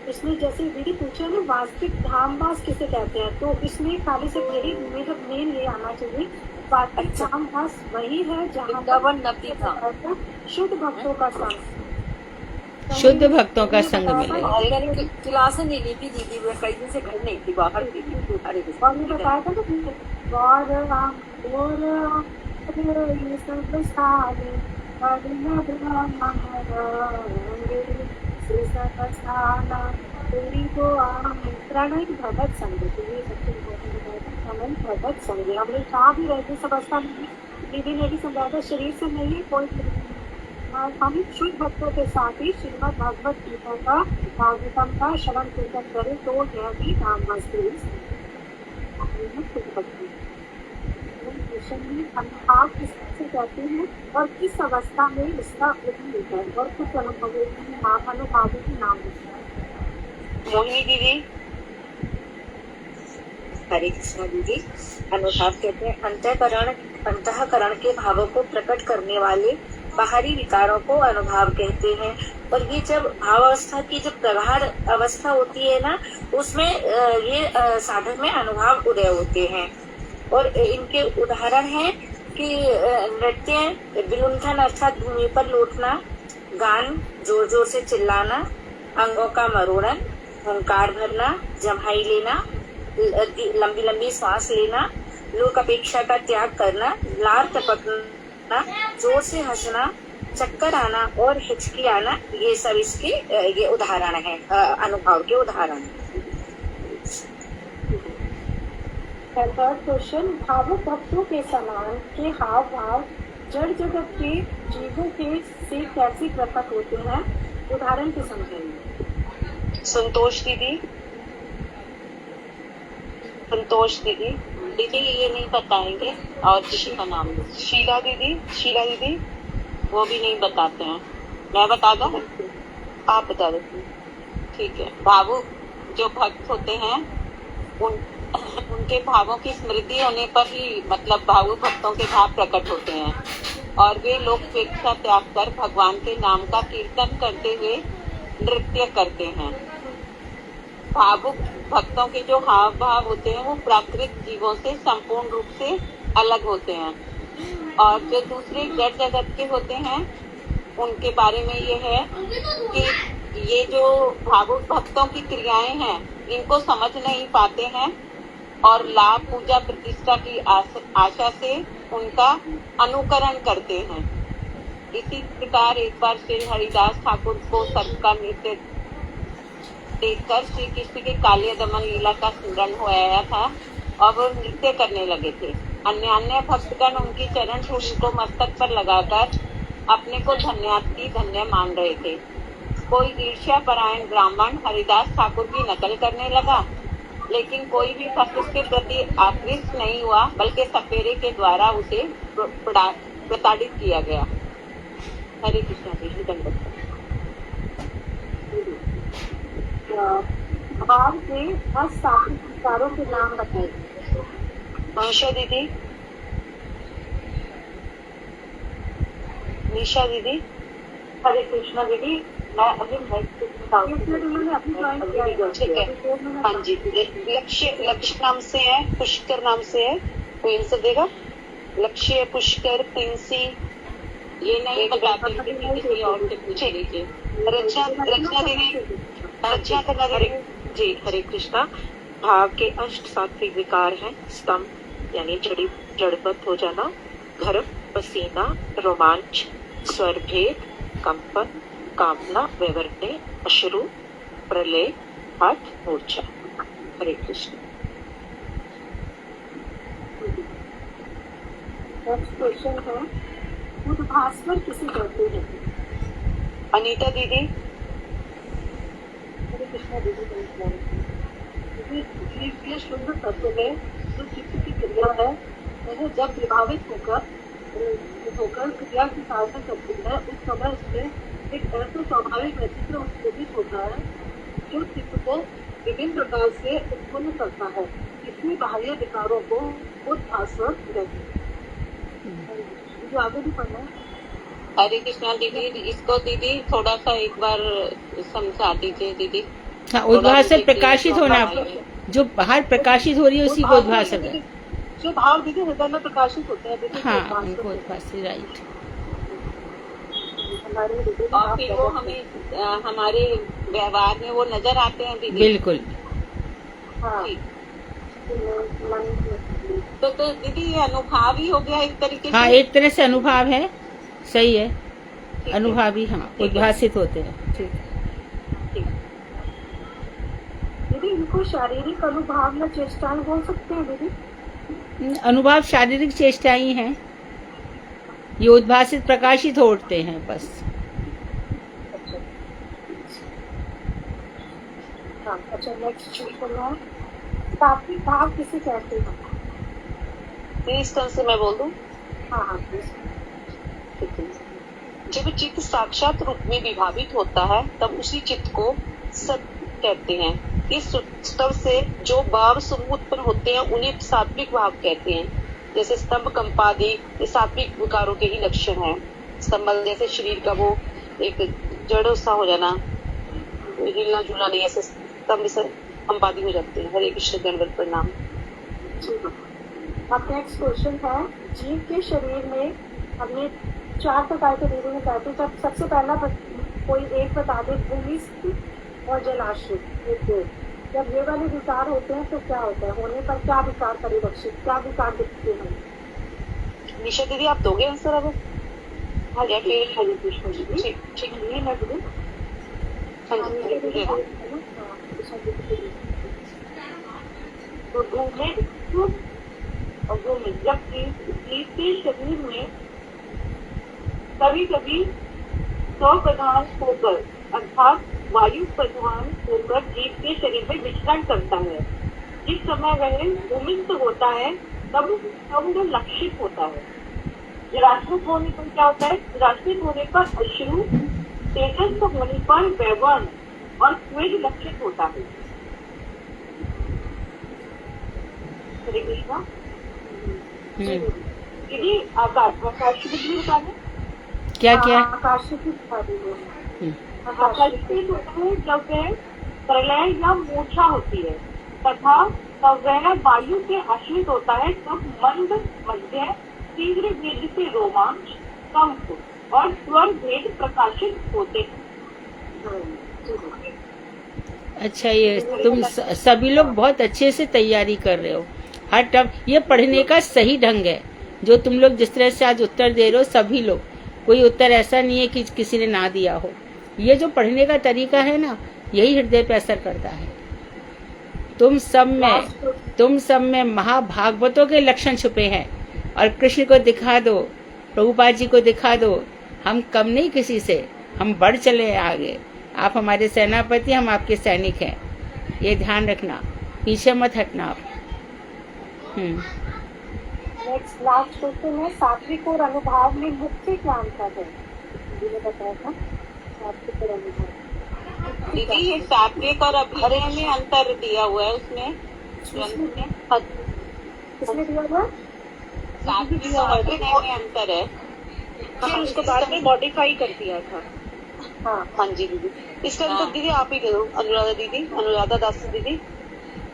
इसमें जैसे दीदी पूछा ना वास्तविक धामवास किसे कहते हैं, तो इसमें खाली से मेन ये आना चाहिए वास्तविक धामवास वही है जहाँ वृंदावन नवदीप धाम शुद्ध भक्तों का संग, शुद्ध भक्तों का संग मिले। क्लास नहीं ली थी दीदी, मैं कई दिन से घर नहीं थी, बाहर थी। हरे कृष्णा। और ये बताया था ना और ये सब सारे प्रणय भगत संग, ये सबसे प्रणय भगत संग। हमने कहा भी रहते सब अवस्था में दीदी ने भी समझाया था शरीर से नहीं कोई हम शुद्ध भक्तों के साथ ही श्रीमद् भागवत गीता का भागवतम का श्रवण कीर्तन करें तो यह भी नामवास अनुभाव किससे कहते हैं और किस अवस्था में इसका उदय होता है और कुछ अनुभवों की नाम होता है। मोहिनी दीदी। हरे कृष्णा दीदी। अनुभाव कहते हैं अंतःकरण के भावों को प्रकट करने वाले बाहरी विकारों को अनुभाव कहते हैं। और ये जब भाव अवस्था की जब प्रगाढ़ अवस्था होती है ना, उसमें ये साधक में अनुभाव उदय होते हैं। और इनके उदाहरण हैं कि नृत्य, विलुंठन अर्थात भूमि पर लौटना, गान, जोर जोर से चिल्लाना, अंगों का मरोड़न, हुंकार भरना, जम्हाई लेना, लंबी लंबी सांस लेना, लोक अपेक्षा का त्याग करना, लार टपकना, जोर से हंसना, चक्कर आना और हिचकी आना, ये सब इसके ये उदाहरण है, अनुभव के उदाहरण है। थर्ड क्वेश्चन, भावुक भक्तों के समान के हाव भाव जड़ जगत के जीवों के से कैसे प्रकट होते हैं, उदाहरण के समझाइए। संतोष दीदी। दीदी ये नहीं बताएंगे और किसी का नाम नहीं। शीला दीदी। वो भी नहीं बताते हैं। मैं बता दूं? आप बता दो। ठीक है। भावुक जो भक्त होते हैं उनके भावों की स्मृति होने पर ही मतलब भावुक भक्तों के भाव प्रकट होते हैं और वे लोकपेक्षा त्याग कर भगवान के नाम का कीर्तन करते हुए नृत्य करते हैं। भावुक भक्तों के जो हाव भाव होते हैं वो प्राकृतिक जीवों से संपूर्ण रूप से अलग होते हैं और जो दूसरे जड़ जगत के होते हैं उनके बारे में ये है कि ये जो भावुक भक्तों की क्रियाएं हैं इनको समझ नहीं पाते हैं और लाभ, पूजा, प्रतिष्ठा की आशा से उनका अनुकरण करते हैं। इसी प्रकार एक बार श्री हरिदास ठाकुर को सर्प का नृत्य देखकर श्री कृष्ण के कालिया दमन लीला का स्मरण हो आया था और वो नृत्य करने लगे थे। अन्य भक्तगण उनकी चरण धूलि को मस्तक पर लगाकर अपने को धन्य मान रहे थे। कोई ईर्ष्या परायण ब्राह्मण हरिदास ठाकुर की नकल करने लगा, लेकिन कोई भी भक्त उसके प्रति आकृष्ट नहीं हुआ, बल्कि सपेरे के द्वारा उसे प्रताड़ित किया गया। हरे कृष्णा जी। दंडवत। भाव के असात्विक विचारों के नाम बताइए। निशा दीदी। हरे कृष्णा दीदी। मैं अभी ठीक है। हाँ जी। लक्ष्य नाम से है, पुष्कर नाम से है, कोई आंसर देगा? लक्ष्य, पुष्कर, प्रिंसी, ये नहीं बताते किसी और से पूछ लीजिए। रचना दीदी जी। हरे कृष्णा। भाव के अष्ट सात्विक विकार हैं स्तंभ यानी जड़वत हो जाना, गर्भ, पसीना, रोमांच, स्वर भेद, कंपन, कामना, वैवर्ण्य, अश्रु, प्रलय, हठ, मूर्छा। हरे कृष्ण। नेक्स्ट क्वेश्चन है, उद्भास्वर किसे कहते हैं? अनीता दीदी। हरे कृष्णा दीदी। दीदी ये शुद्ध तत्व में जो चित्त की क्रिया है वह जब विभावित होकर क्रिया की साधना करती है उस समय उसमें एक ऐसा स्वाभाविक व्यक्तित्व उत्तेजित होता है जो चित्त को विभिन्न प्रकार से उत्पन्न करता है। इसमें बाह्य विकारों को उद्भास्वर कहते हैं। जो आगे भी पढ़ना है। हरे कृष्णा दीदी, इसको दीदी थोड़ा सा एक बार समझा दीजिए दीदी। हाँ, उद्भासर प्रकाशित होना, जो बाहर प्रकाशित हो रही है उसी को उद्भासर है। जो भाव दीदी हृदय में प्रकाशित होते हैं दीदी, हाँ, उनको उद्भासर, राइट। और फिर वो हमें हमारे व्यवहार में वो नजर आते हैं दीदी। बिल्कुल। हाँ। तो दीदी ये अनुभव ही हो गया एक तरीके से। हाँ, एक तरह से अनुभव है, सही है, अनुभवी। हाँ, उद्भासित होते हैं। ठीक है दीदी, इनको शारीरिक अनुभव या चेष्टाएं बोल सकते हैं दीदी? अनुभव शारीरिक चेष्टा ही हैं, ये उद्भासित प्रकाशित होते हैं बस। हाँ, अच्छा नेक्स्ट क्वेश्चन है, सात्विक भाव किसे कहते हैं? इस तरह से मैं बोल दूं। हाँ हाँ प्लीज। जब चित्त साक्षात रूप में विभावित होता है तब उसी चित्त को सत कहते हैं। इस स्तर से जो भाव समूह उत्पन्न होते हैं उन्हें सात्विक भाव कहते हैं। जैसे स्तंभ कंपादि ये सात्विक विकारों के ही लक्षण है। स्तंभ जैसे शरीर का वो एक जड़ सा हो जाना, हिलना जुलना नहीं, ऐसे स्तंभ से कंपादि हो जाते हैं। हरे कृष्ण, दंडवत प्रणाम। अब नेक्स्ट क्वेश्चन है, जीव के शरीर में हमने 4 प्रकार के दीदी में कहते हैं। जब सबसे पहला कोई एक बता दे, भूमिस्थ और जलाश्रित। जब ये वाले विकार होते हैं तो क्या होता है, होने पर क्या विकार परिलक्षित, क्या विकार दिखते हैं? निशा दीदी आप दोगे आंसर अब? हाँ या फिर हरे कृष्ण जी? ठीक ठीक है मैं दीदी। हाँ जी तो भूमिस्थ जब जीव के शरीर में कभी कभी स्वप्रधान होकर अर्थात वायु प्रधान होकर जीव के शरीर में विचरण करता है। जिस समय वह भूमिस्थ होता है तब वह लक्षित होता है। जलाश्रित होने पर क्या होता है? जलाश्रित होने पर अश्रु, तेजस्व होने पर वैवर्ण और स्वेद लक्षित होता है। हरे कृष्णा दीदी, आकाश बिजली बता दें। क्या क्या? आकाशिक बता दीजिए। आकाशिक होता है जब वह प्रलय या मूर्छा होती है, तथा तब वह वायु से आश्रित होता है तब मंद मध्य तीव्र वेग से रोमांच कंप और स्वर भेद प्रकाशित होते हैं। अच्छा, ये तुम सभी लोग बहुत अच्छे से तैयारी कर रहे हो। हर टर्म ये पढ़ने का सही ढंग है। जो तुम लोग जिस तरह से आज उत्तर दे रहे हो, सभी लोग, कोई उत्तर ऐसा नहीं है कि किसी ने ना दिया हो। ये जो पढ़ने का तरीका है ना, यही हृदय पे असर करता है। तुम सब में महाभागवतों के लक्षण छुपे हैं। और कृष्ण को दिखा दो, प्रभुपाद जी को दिखा दो। हम कम नहीं किसी से, हम बढ़ चले आगे। आप हमारे सेनापति, हम आपके सैनिक हैं, ये ध्यान रखना, पीछे मत हटना आप। नेक्स्ट लास्ट क्वेश्चन है, सात्विक और अनुभाव में मुख्य क्या अंतर है? मैंने बताया था सात्विक और अनुभाव। दीदी ये सात्विक और अभिनय में अंतर दिया हुआ है उसमें किसने दिया हुआ? सात्विक और अभिनय में अंतर है। फिर उसको बाद में मॉडिफाई कर दिया था। हाँ जी दीदी, इस टाइम तो दीदी आप ही दे दो। अनुराधा दीदी, अनुराधा दास दीदी।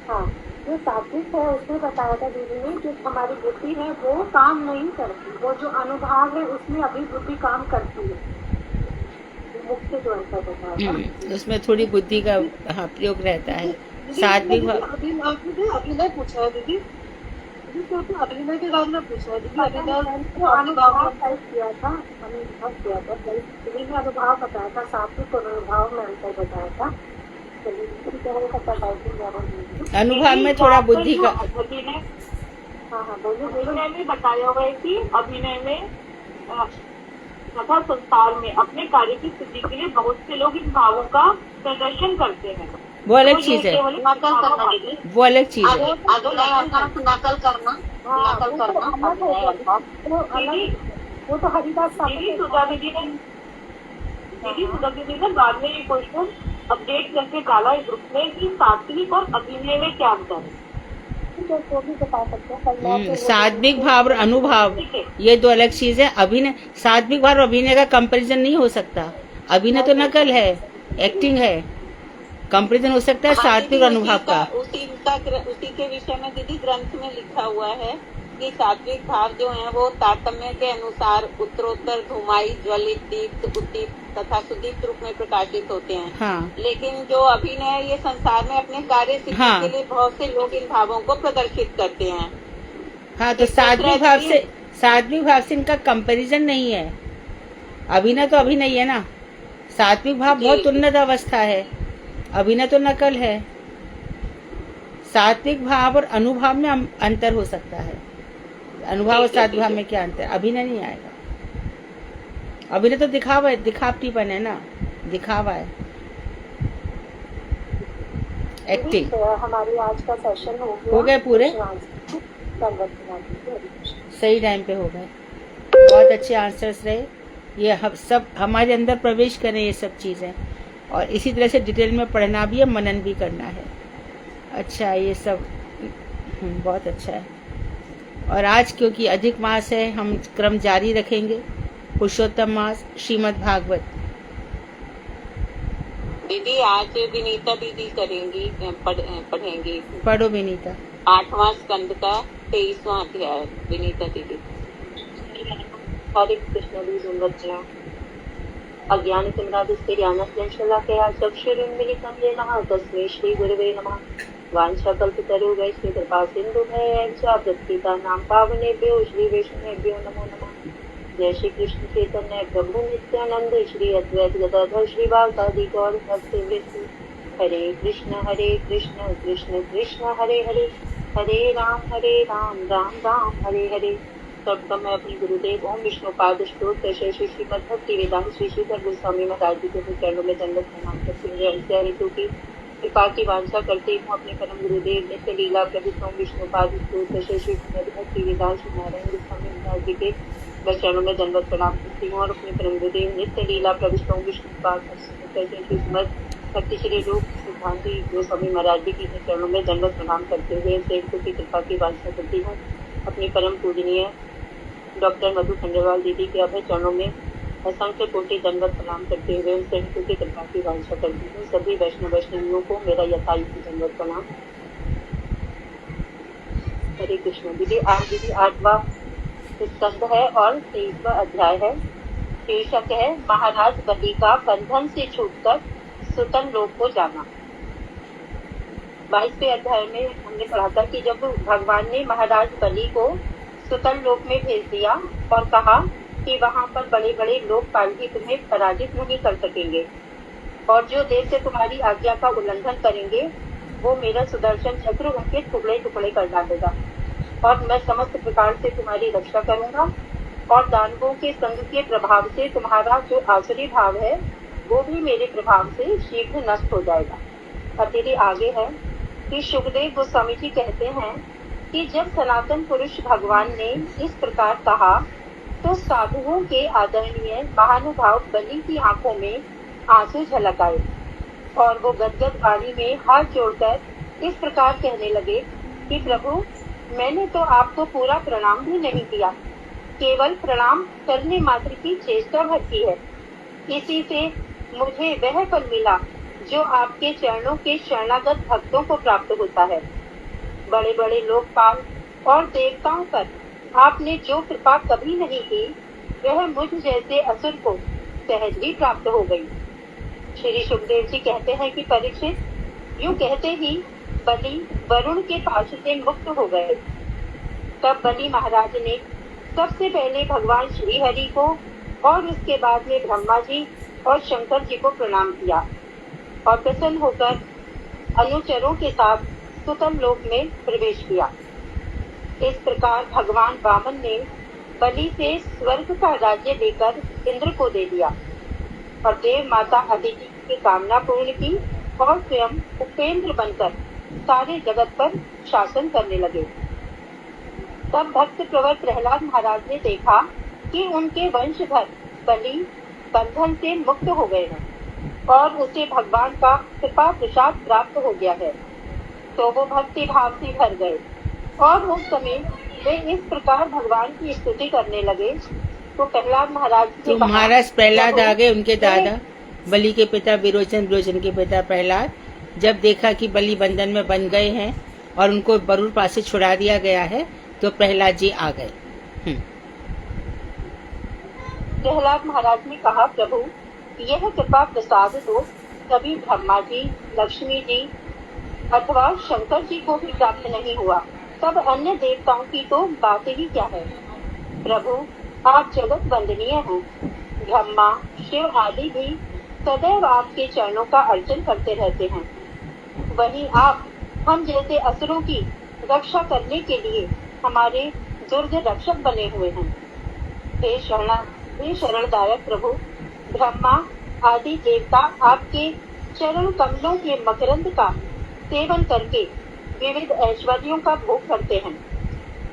हाँ, जो सात्विक है उसने बताया था दीदी ने, जो हमारी बुद्धि है वो काम नहीं करती, वो जो अनुभाव है उसमें अभी बुद्धि काम करती है। मुख्य जो ऐसा बताया था उसमें थोड़ी बुद्धि का प्रयोग रहता है। सात्विक अभिनय पूछा है दीदी, अभिनय के बारे में पूछा है दीदी। अभिनय किया था, अनुभव किया था, दीदी ने अनुभव बताया था, सात्विक और अनुभव में अंतर बताया था। अनुभव में थोड़ा बुद्धि का। हाँ बोलिए बोलिए। अभिनय में बताया हुआ है कि अभिनय में तथा संसार में अपने कार्य की सिद्धि के लिए बहुत से लोग इन भावों का प्रदर्शन करते हैं। वो अलग तो ये चीज है, केवल नकल करना दीदी, वो अलग चीज है। अभिनय अर्थात नकल करना, नकल करना अभिनय अर्थात। वो तो हरिदास दीदी सुधा दीदी ने बाद में ये क्वेश्चन अपडेट करके डाला है ग्रुप में कि सात्विक और अभिनय में क्या अंतर है। वो भी बता सकते हैं। सात्विक भाव और अनुभाव ये दो अलग चीज है। अभिनय, सात्विक भाव और अभिनय का कंपैरिजन नहीं हो सकता। अभिनय तो नकल है, एक्टिंग है। कंपैरिजन हो सकता है सात्विक अनुभव का। उसी के विषय में दीदी ग्रंथ में लिखा हुआ है कि सात्विक भाव जो है वो तारतम्य के अनुसार उत्तरोत्तर धुमाई, ज्वलित, दीप्त, उद्दीप्त तथा सुदीप्त रूप में प्रकाशित होते हैं। हाँ। लेकिन जो अभिनय है ये संसार में अपने कार्य सिद्धि के लिए बहुत से लोग इन भावों को प्रदर्शित करते हैं। हाँ, तो सात्विक भाव से इनका कंपैरिजन नहीं है। अभिनय तो अभिनय है ना। सात्विक भाव बहुत उन्नत अवस्था है, अभिनय तो नकल है। सात्विक भाव और अनुभाव में अंतर हो सकता है। अनुभाव और सात्विक भाव में क्या अंतर? अभिनय नहीं आएगा। अभिनय तो दिखावा है, दिखावटीपन है ना, दिखावा है, एक्टिंग। हमारी आज का सेशन हो गए पूरे, सही टाइम पे हो गए। बहुत अच्छे आंसर्स रहे। ये सब हमारे अंदर प्रवेश करें ये सब चीजें, और इसी तरह से डिटेल में पढ़ना भी है, मनन भी करना है। अच्छा, ये सब बहुत अच्छा है। और आज क्योंकि अधिक मास है, हम क्रम जारी रखेंगे। पुरुषोत्तम मास, श्रीमद् भागवत। दीदी आज विनीता दीदी करेंगी, पढ़ेंगी। पढ़ो विनीता। 8वां स्कंद का 23वां अध्याय, विनीता दीदी। हरे कृष्ण दीदी। अज्ञान तिम्रादिस्ते ज्ञानश्लाकया चक्षुरुन्मीलितं येन तस्मै श्री गुरवे नमः। वाञ्छाकल्पतरुभ्यश्च कृपा सिन्धुभ्यश्च प्रत्युतानां पावनेभ्यो श्री वैष्णवेभ्यो नमो नमः। जय श्री कृष्ण चैतन्य प्रभु नित्यानंद श्री अद्वैत गदाधर श्रीवासादि गौर भक्तवृंद। हरे कृष्ण कृष्ण कृष्ण हरे हरे, हरे राम राम राम हरे हरे। सबका मैं अपने गुरुदेव ओम विष्णुपाद स्तोत्र श्री श्रीमद् भक्ति वेदांत श्री श्रीधर गोस्वामी महाराज जी के चरणों में दंडवत प्रणाम करते हुए ऋतु की कृपा की वांछा करते हूँ अपने परम गुरुदेव नित्य लीला प्रभु ओम विष्णुपाद स्तोत्र श्री श्रीमद् भक्ति वेदांत श्री नारायण गोस्वामी महाराज जी के चरणों में दंडवत प्रणाम करती हूँ, और अपने परम गुरुदेव नित्य लीला प्रभु ओम विष्णुपाद श्रीमद् भक्ति श्री रूप सिद्धांति गोस्वामी महाराज जी के चरणों में दंडवत प्रणाम करते हुए सेवकों की कृपा की वांछा करती हूँ। अपनी परम पूजनीय डॉक्टर मधु खंडेलवाल दीदी के अभय चरणों में असंख्य कोटि दंडवत प्रणाम करते हुए उनसे की कृपा की वांछा करती हूँ। सभी वैष्णवियों को मेरा यथायुक्त दंडवत प्रणाम। हरे कृष्ण दीदी। आज दीदी 8वां स्कंद है और 23वां अध्याय है। शीर्षक है महाराज बलि का बंधन से छूटकर सुतन लोक को जाना। 22वें अध्याय में हमने पढ़ा था कि जब भगवान ने महाराज बलि को सुतन लोक में भेज दिया और कहा कि वहां पर बड़े बड़े लोकपाल भी तुम्हें पराजित नहीं कर सकेंगे, और जो देर से तुम्हारी आज्ञा का उल्लंघन करेंगे वो मेरा सुदर्शन चक्र उनके टुकड़े टुकड़े कर डालेगा, और मैं समस्त प्रकार से तुम्हारी रक्षा करूंगा, और दानवों के संग के प्रभाव से तुम्हारा जो आसुरी भाव है वो भी मेरे प्रभाव से शीघ्र नष्ट हो जाएगा। अब दीदी आगे है कि सुखदेव गोस्वामी जी कहते हैं कि जब सनातन पुरुष भगवान ने इस प्रकार कहा तो साधुओं के आदरणीय महानुभाव बलि की आंखों में आंसू झलक आए, और वो गदगद वाणी में हाथ जोड़कर इस प्रकार कहने लगे कि प्रभु, मैंने तो आपको पूरा प्रणाम भी नहीं किया, केवल प्रणाम करने मात्र की चेष्टा भर की है। इसी से मुझे वह फल मिला जो आपके चरणों के शरणागत भक्तों को प्राप्त होता है। बड़े बड़े लोकपाल और देवताओं पर आपने जो कृपा कभी नहीं की वह मुझ जैसे असुर को सहज ही प्राप्त हो गई। श्री सुखदेव जी कहते हैं कि परीक्षित, यूं कहते ही बलि वरुण के पाश से मुक्त हो गए। तब बलि महाराज ने सबसे पहले भगवान श्री हरि को और उसके बाद में ब्रह्मा जी और शंकर जी को प्रणाम किया, और प्रसन्न होकर अनुचरों के साथ सुतन लोक में प्रवेश किया। इस प्रकार भगवान वामन ने बलि से स्वर्ग का राज्य लेकर इंद्र को दे दिया और देव माता अदिति की कामना पूर्ण की और स्वयं उपेंद्र बनकर सारे जगत पर शासन करने लगे। तब भक्त प्रवर प्रहलाद महाराज ने देखा कि उनके वंशधर बलि बंधन से मुक्त हो गए हैं और उसे भगवान का कृपा प्रसाद प्राप्त हो गया है, तो वो भक्ति भाव से भर गए और उस समय वे इस प्रकार भगवान की स्तुति करने लगे। तो प्रहलाद महाराज तो महाराज प्रहलाद आ गए, उनके दादा बलि के पिता विरोचन, विरोचन के पिता प्रहलाद, जब देखा कि बलि बंधन में बन गए हैं और उनको बरूर पास से छुड़ा दिया गया है, तो प्रहलाद जी आ गए। प्रहलाद महाराज ने कहा, प्रभु यह कृपा प्रसाद तो कभी ब्रह्मा जी, लक्ष्मी जी अथवा शंकर जी को भी प्राप्त नहीं हुआ, तब अन्य देवताओं की तो बात ही क्या है। प्रभु आप जगत वंदनीय हैं, ब्रह्मा शिव आदि भी सदैव आपके चरणों का अर्चन करते रहते हैं। वहीं आप हम जैसे असुरों की रक्षा करने के लिए हमारे दुर्ग रक्षक बने हुए हैं। हे शरणदायक प्रभु, ब्रह्मा आदि देवता आपके चरण कमलों के मकरंद का सेवन करके विविध ऐश्वर्यों का भोग करते हैं।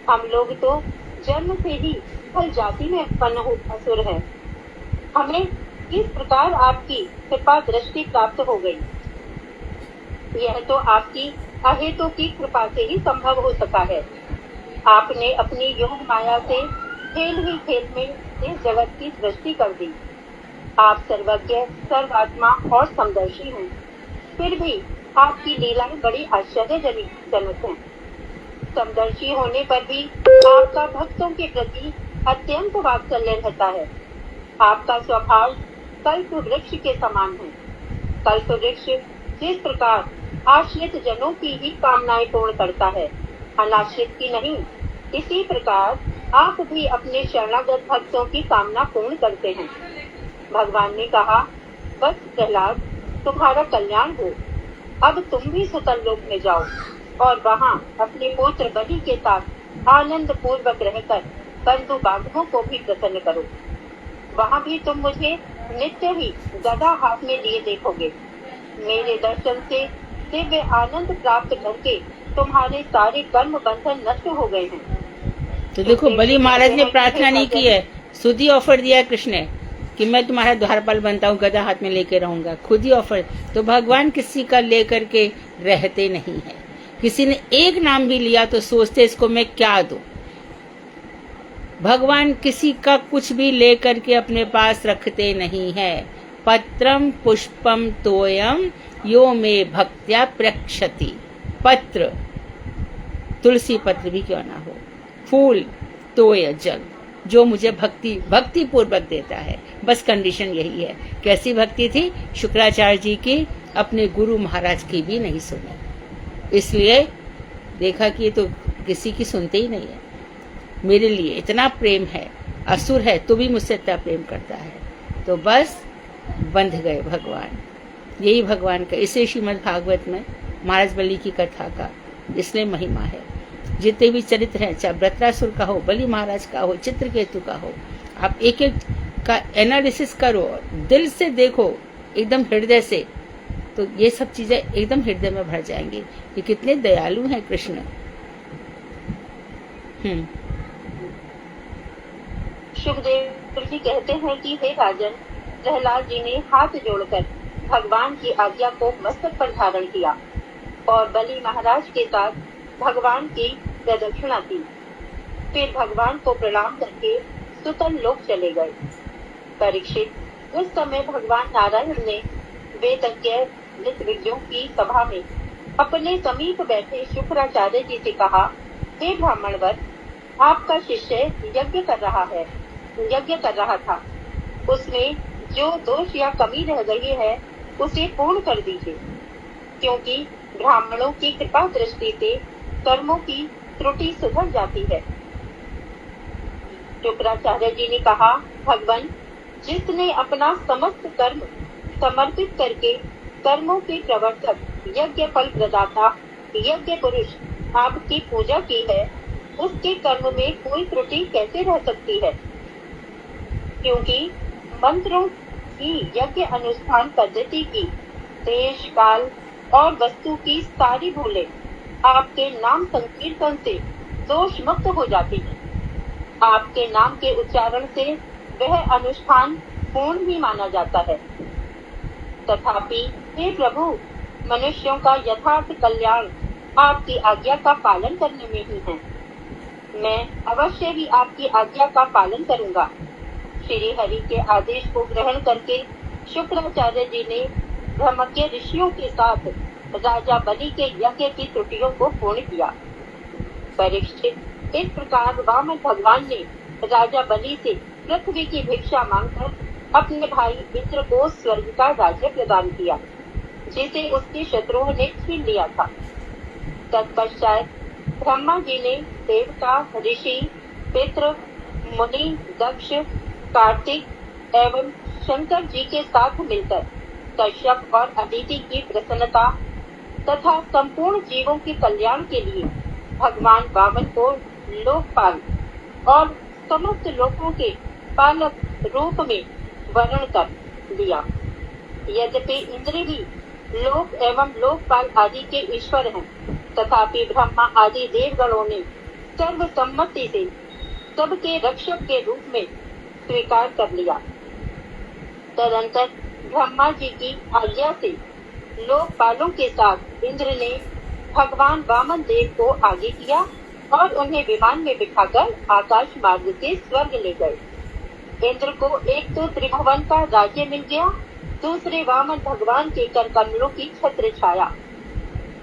हम लोग तो जन्म से ही फल जाति में उत्पन्न हो असुर है। हमें किस प्रकार आपकी कृपा दृष्टि प्राप्त हो गई, यह तो आपकी अहेतु की कृपा से ही संभव हो सका है। आपने अपनी योग माया से खेल ही खेल में इस जगत की सृष्टि कर दी। आप सर्वज्ञ, सर्वात्मा और समदर्शी हैं, फिर भी आपकी लीलाएं बड़ी आश्चर्यजनक हैं। समदर्शी होने पर भी आपका भक्तों के प्रति अत्यंत वात्सल्य रहता है। आपका स्वभाव कल्प वृक्ष के समान है। कल्प वृक्ष जिस प्रकार आश्रित जनों की ही कामनाएं पूर्ण करता है, अनाश्रित की नहीं, इसी प्रकार आप भी अपने शरणागत भक्तों की कामना पूर्ण करते हैं। भगवान ने कहा, बस प्रहलाद तुम्हारा कल्याण हो, अब तुम भी सुतल लोक में जाओ और वहाँ अपने पुत्र बलि के साथ आनंद पूर्वक रहकर बंधु बांधवों को भी प्रसन्न करो। वहाँ भी तुम मुझे नित्य ही गदा हाथ में लिए देखोगे। मेरे दर्शन से दिव्य आनंद प्राप्त करके तुम्हारे सारे कर्म बंधन नष्ट हो गए हैं। तो देखो, बलि महाराज ने प्रार्थना नहीं की है, खुद ही ऑफर दिया कृष्ण ने कि मैं तुम्हारा द्वारपाल बनता हूँ, गदा हाथ में लेके रहूंगा, खुद ही ऑफर। तो भगवान किसी का लेकर के रहते नहीं है। किसी ने एक नाम भी लिया तो सोचते इसको मैं क्या दूं। भगवान किसी का कुछ भी लेकर के अपने पास रखते नहीं है। पत्रम पुष्पम तोयम यो में भक्त्या प्रक्षति। पत्र, तुलसी पत्र भी क्यों ना हो, फूल, तोय जल, जो मुझे भक्ति पूर्वक देता है। बस कंडीशन यही है। कैसी भक्ति थी शुक्राचार्य जी की, अपने गुरु महाराज की भी नहीं सुनी। इसलिए देखा कि ये तो किसी की सुनते ही नहीं है। मेरे लिए इतना प्रेम है, असुर है तो भी मुझसे इतना प्रेम करता है, तो बस बंध गए भगवान। यही भगवान का, इसे श्रीमद् भागवत में महाराज बलि की कथा का इसलिए महिमा है। जितने भी चरित्र हैं, चाहे वृत्रासुर का हो, बलि महाराज का हो, चित्रकेतु का हो, आप एक एक का एनालिसिस करो, दिल से देखो, एकदम हृदय से, तो ये सब चीजें एकदम हृदय में भर जाएंगी कि कितने दयालु हैं कृष्ण। सुखदेव जी कहते हैं कि हे राजन, प्रहलाद जी ने हाथ जोड़कर भगवान की आज्ञा को मस्तक पर धारण किया और बलि महाराज के साथ भगवान की प्रदक्षिणा की। फिर भगवान को प्रणाम करके सुतन लोक चले गए। परीक्षित, उस समय भगवान नारायण ने वेदज्ञ विद्यों की सभा में अपने समीप बैठे शुक्राचार्य जी से कहा, हे ब्राह्मणवर, आपका शिष्य यज्ञ कर रहा था, उसमें जो दोष या कमी रह गई है उसे पूर्ण कर दीजिए, क्योंकि ब्राह्मणों की कृपा दृष्टि से कर्मों की त्रुटि सुधर जाती है। शुक्राचार्य जी ने कहा, भगवान, जिसने अपना समस्त कर्म समर्पित करके कर्मों के प्रवर्तक, यज्ञ फल प्रदाता, यज्ञ पुरुष आपकी पूजा की है, उसके कर्म में कोई त्रुटि कैसे रह सकती है? क्योंकि मंत्रों की यज्ञ अनुष्ठान पद्धति की देश काल और वस्तु की सारी भूलें आपके नाम संकीर्तन से दोष मुक्त हो जाती है। आपके नाम के उच्चारण से वह अनुष्ठान पूर्ण ही माना जाता है। तथापि हे प्रभु, मनुष्यों का यथार्थ कल्याण आपकी आज्ञा का पालन करने में ही है। मैं अवश्य ही आपकी आज्ञा का पालन करूंगा। श्री हरि के आदेश को ग्रहण करके शुक्राचार्य जी ने ब्रह्मज्ञ ऋषियों के साथ राजा बलि के यज्ञ की त्रुटियों को पूर्ण किया। परीक्षित, इस प्रकार वामन भगवान ने राजा बलि से पृथ्वी की भिक्षा मांगकर अपने भाई इंद्र को स्वर्ग का राज्य प्रदान किया, जिसे उसके शत्रुओं ने छीन लिया था। तत्पश्चात ब्रह्मा जी ने देवता, ऋषि, पितृ, मुनि, दक्ष, कार्तिक एवं शंकर जी के साथ मिलकर कश्यप और अदिति की प्रसन्नता तथा संपूर्ण जीवों के कल्याण के लिए भगवान वामन को लोकपाल और समस्त लोकों के पालक रूप में वर्ण कर लिया। यद्यपि इंद्र ही लोक एवं लोकपाल आदि के ईश्वर हैं, तथापि ब्रह्मा आदि देवगणों ने सर्वसम्मति से सबके रक्षक के रूप में स्वीकार कर लिया। तदंतर ब्रह्मा जी की आज्ञा से लोकपालों के साथ इंद्र ने भगवान वामन देव को आगे किया और उन्हें विमान में बिठाकर आकाश मार्ग से स्वर्ग ले गए। इंद्र को एक तो त्रिभुवन का राज्य मिल गया, दूसरे वामन भगवान के कर कमलों की छत्र छाया।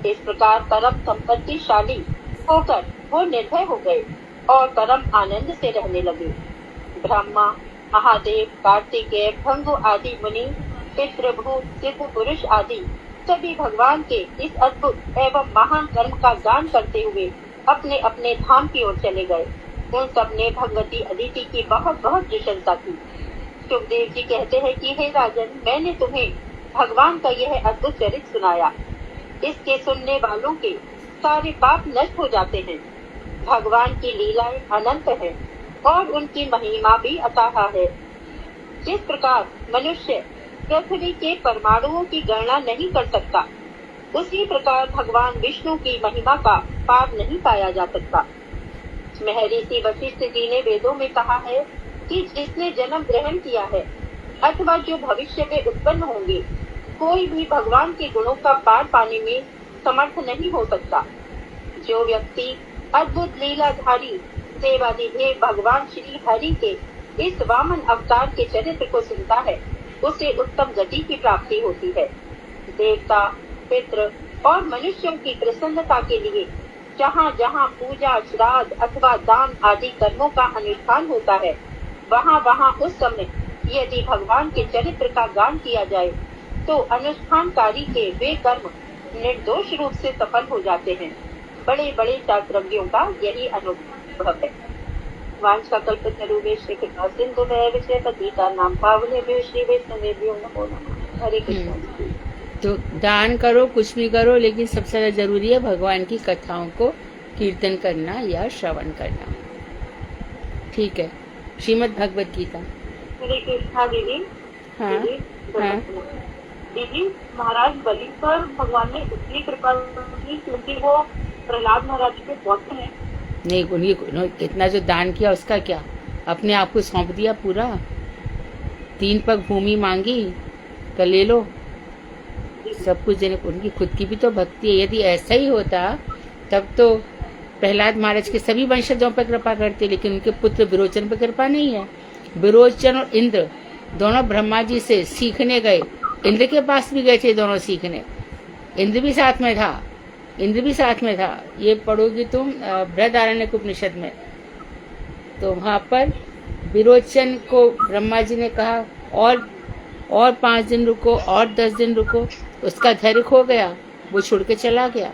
इस प्रकार परम संपत्तिशाली होकर वो निर्भय हो गए और परम आनंद से रहने लगे। ब्रह्मा, महादेव, कार्तिकेय, भृगु आदि मुनि, पितृभूत, सिद्ध पुरुष आदि सभी भगवान के इस अद्भुत एवं महान कर्म का गान करते हुए अपने अपने धाम की ओर चले गए। उन सब ने भगवती अदिति की बहुत बहुत प्रशंसा की। सुखदेव जी कहते हैं कि हे राजन, मैंने तुम्हें भगवान का यह अद्भुत चरित्र सुनाया। इसके सुनने वालों के सारे पाप नष्ट हो जाते हैं। भगवान की लीलाएं अनंत है और उनकी महिमा भी अथाह है। जिस प्रकार मनुष्य पृथ्वी के परमाणुओं की गणना नहीं कर सकता, उसी प्रकार भगवान विष्णु की महिमा का पार नहीं पाया जा सकता। महर्षि वशिष्ठ जी ने वेदों में कहा है कि जिसने जन्म ग्रहण किया है अथवा जो भविष्य में उत्पन्न होंगे, कोई भी भगवान के गुणों का पार पाने में समर्थ नहीं हो सकता। जो व्यक्ति अद्भुत लीलाधारी देवाधिदेव भगवान श्री हरि के इस वामन अवतार के चरित्र को सुनता है, उसे उत्तम गति की प्राप्ति होती है। देवता, पितृ और मनुष्यों की प्रसन्नता के लिए जहाँ जहाँ पूजा, श्राद्ध अथवा दान आदि कर्मों का अनुष्ठान होता है, वहाँ वहाँ उस समय यदि भगवान के चरित्र का गान किया जाए तो अनुष्ठानकारी के वे कर्म निर्दोष रूप से सफल हो जाते हैं। बड़े बड़े शास्त्रज्ञों का यही अनुभव है। वांछाकल्पतरुभ्यश्च कृपा सिन्धुभ्यः विषय पतितानां पावनेभ्यो श्री वैष्णवेभ्यो नमो नमः। हरे कृष्ण। तो दान करो, कुछ भी करो, लेकिन सबसे ज्यादा जरूरी है भगवान की कथाओं को कीर्तन करना या श्रवण करना। ठीक है। श्रीमद् भगवत गीता। हरे कृष्णा दीदी। हाँ हाँ। दीदी, महाराज बलि पर भगवान ने इतनी कृपा की क्योंकि वो प्रहलाद महाराज के भक्त हैं। नहीं, उन्हें कितना जो दान किया उसका क्या, अपने आप को सौंप दिया पूरा। 3 पग भूमि मांगी, कर ले लो, सब कुछ देने। उनकी खुद की भी तो भक्ति है। यदि ऐसा ही होता तब तो प्रहलाद महाराज के सभी वंशजों पर कृपा करते, लेकिन उनके पुत्र विरोचन पर कृपा नहीं है। विरोचन और इंद्र दोनों ब्रह्मा जी से सीखने गए। इंद्र के पास भी गए थे दोनों सीखने। इंद्र भी साथ में था। ये पढ़ोगी तुम बृहदारण्यक उपनिषद में। तो वहां पर विरोचन को ब्रह्मा जी ने कहा और 5 दिन रुको, और 10 दिन रुको। उसका धैर्य खो गया, वो छोड़ के चला गया।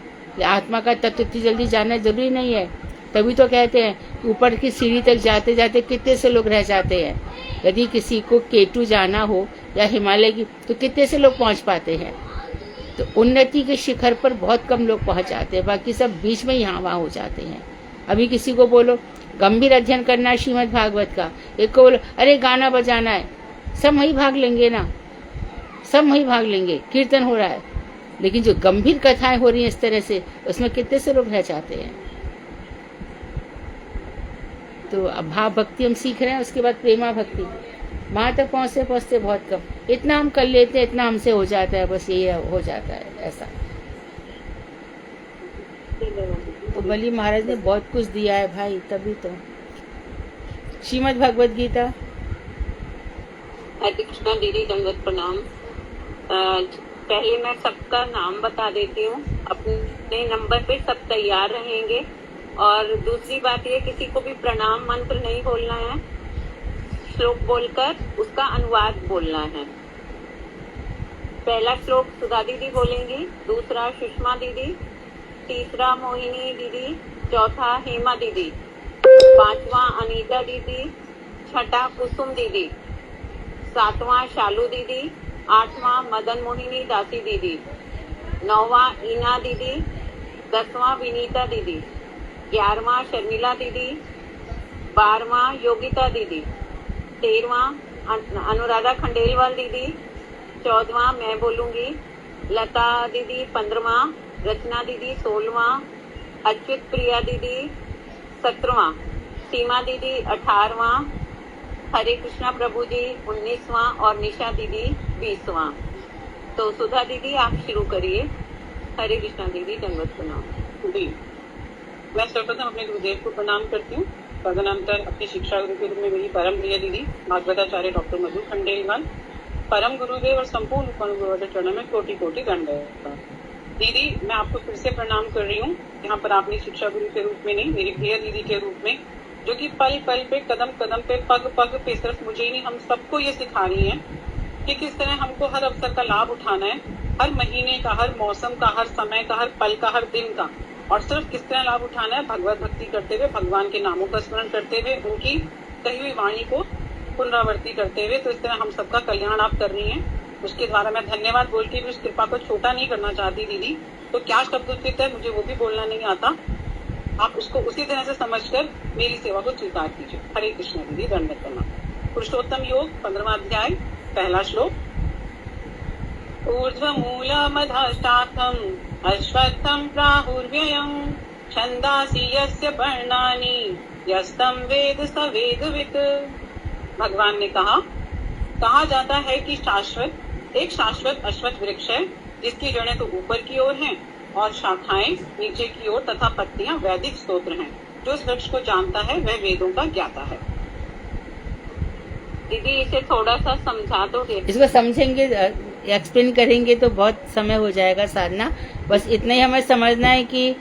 आत्मा का तत्व इतनी जल्दी जानना जरूरी नहीं है। तभी तो कहते हैं ऊपर की सीढ़ी तक जाते जाते कितने से लोग रह जाते हैं। यदि किसी को केटू जाना हो या हिमालय की, तो कितने से लोग पहुंच पाते हैं। तो उन्नति के शिखर पर बहुत कम लोग पहुंच जाते हैं, बाकी सब बीच में यहाँ वहाँ हो जाते हैं। अभी किसी को बोलो गंभीर अध्ययन करना है श्रीमद् भागवत का, एक को बोलो अरे गाना बजाना है, सब वही भाग लेंगे ना, सब वही भाग लेंगे। कीर्तन हो रहा है, लेकिन जो गंभीर कथाएं हो रही हैं इस तरह से, उसमें कितने से लोग रह जाते हैं। तो अब भाव भक्ति हम सीख रहे हैं, उसके बाद प्रेमा भक्ति, वहां तक पहुंचते पहुंचते बहुत कम, इतना हम कर लेते हैं, इतना हमसे हो जाता है, बस यही हो जाता है ऐसा। तो बलि महाराज ने बहुत कुछ दिया है भाई, तभी तो श्रीमद् भगवत गीता। हरे कृष्णा दीदी, दंडवत प्रणाम। पहले मैं सबका नाम बता देती हूँ, अपने नंबर पे सब तैयार रहेंगे। और दूसरी बात ये, किसी को भी प्रणाम मंत्र नहीं बोलना है, श्लोक बोलकर उसका अनुवाद बोलना है। पहला श्लोक सुधा दीदी बोलेंगी, दूसरा सुषमा दीदी, तीसरा मोहिनी दीदी, चौथा हेमा दीदी, पांचवा अनीता दीदी, छठा कुसुम दीदी, सातवां शालू दीदी, आठवां मदन मोहिनी दासी दीदी, नौवां ईना दीदी, 10वां विनीता दीदी, 11वां शर्मिला दीदी, 12वां योगिता दीदी, 13वां अनुराधा खंडेलवाल दीदी, 14वां मैं बोलूंगी लता दीदी, 15वां रचना दीदी, 16वां अच्युत प्रिया दीदी, 17वां सीमा दीदी, 18वां हरे कृष्णा प्रभु जी, 19वां और निशा दीदी 20वां। तो सुधा दीदी आप शुरू करिए। हरे कृष्णा दीदी, दंडवत प्रणाम। जी, मैं सर्वप्रथम अपने गुरुदेव को प्रणाम करती हूँ। तदनंतर अपनी शिक्षा गुरु के रूप में मेरी परम प्रिय दीदी भागवताचार्य डॉक्टर मधु खंडेलवाल, परम गुरुदेव और संपूर्ण उपन गुरुओं के चरणों में कोटि कोटि दंडवत। दीदी, मैं आपको फिर से प्रणाम कर रही हूँ, यहाँ पर आपने शिक्षा गुरु के रूप में नहीं, मेरी प्रिय दीदी के रूप में, जो कि पल पल पे, कदम कदम पे, पग पग पे, सिर्फ मुझे ही नहीं हम सबको ये सिखा रही है कि किस तरह हमको हर अवसर का लाभ उठाना है, हर महीने का, हर मौसम का, हर समय का, हर पल का, हर दिन का, और सिर्फ किस तरह लाभ उठाना है भगवत भक्ति करते हुए, भगवान के नामों का स्मरण करते हुए, उनकी कही हुई वाणी को पुनरावृत्ति करते हुए। तो इस तरह हम सबका कल्याण आप कर रही हैं, उसके द्वारा मैं धन्यवाद बोल के भी उस कृपा को छोटा नहीं करना चाहती दीदी। तो क्या शब्द उचित है मुझे वो भी बोलना नहीं आता, आप उसको उसी तरह से समझकर मेरी सेवा को स्वीकार कीजिए। हरे कृष्ण दीदी, दंडवत प्रणाम। पुरुषोत्तम योग 15वां अध्याय, पहला श्लोक। ऊर्ध्वमूलमधष्टार्थम् अश्वत्थं प्राहुर्व्ययम् छन्दांसि यस्य पर्णानि यस्तं वेद स वेदवित्। भगवान ने कहा जाता है कि शाश्वत एक शाश्वत अश्वत्थ वृक्ष है, जिसकी जड़ें तो ऊपर की ओर हैं और शाखाएं नीचे की ओर तथा पत्तियां वैदिक स्तोत्र हैं। जो इस वृक्ष को जानता है वह वेदों का ज्ञाता है। दीदी, इसे थोड़ा सा समझा दोगे? इसको समझेंगे, एक्सप्लेन करेंगे तो बहुत समय हो जाएगा साधना। बस इतना ही हमें समझना है कि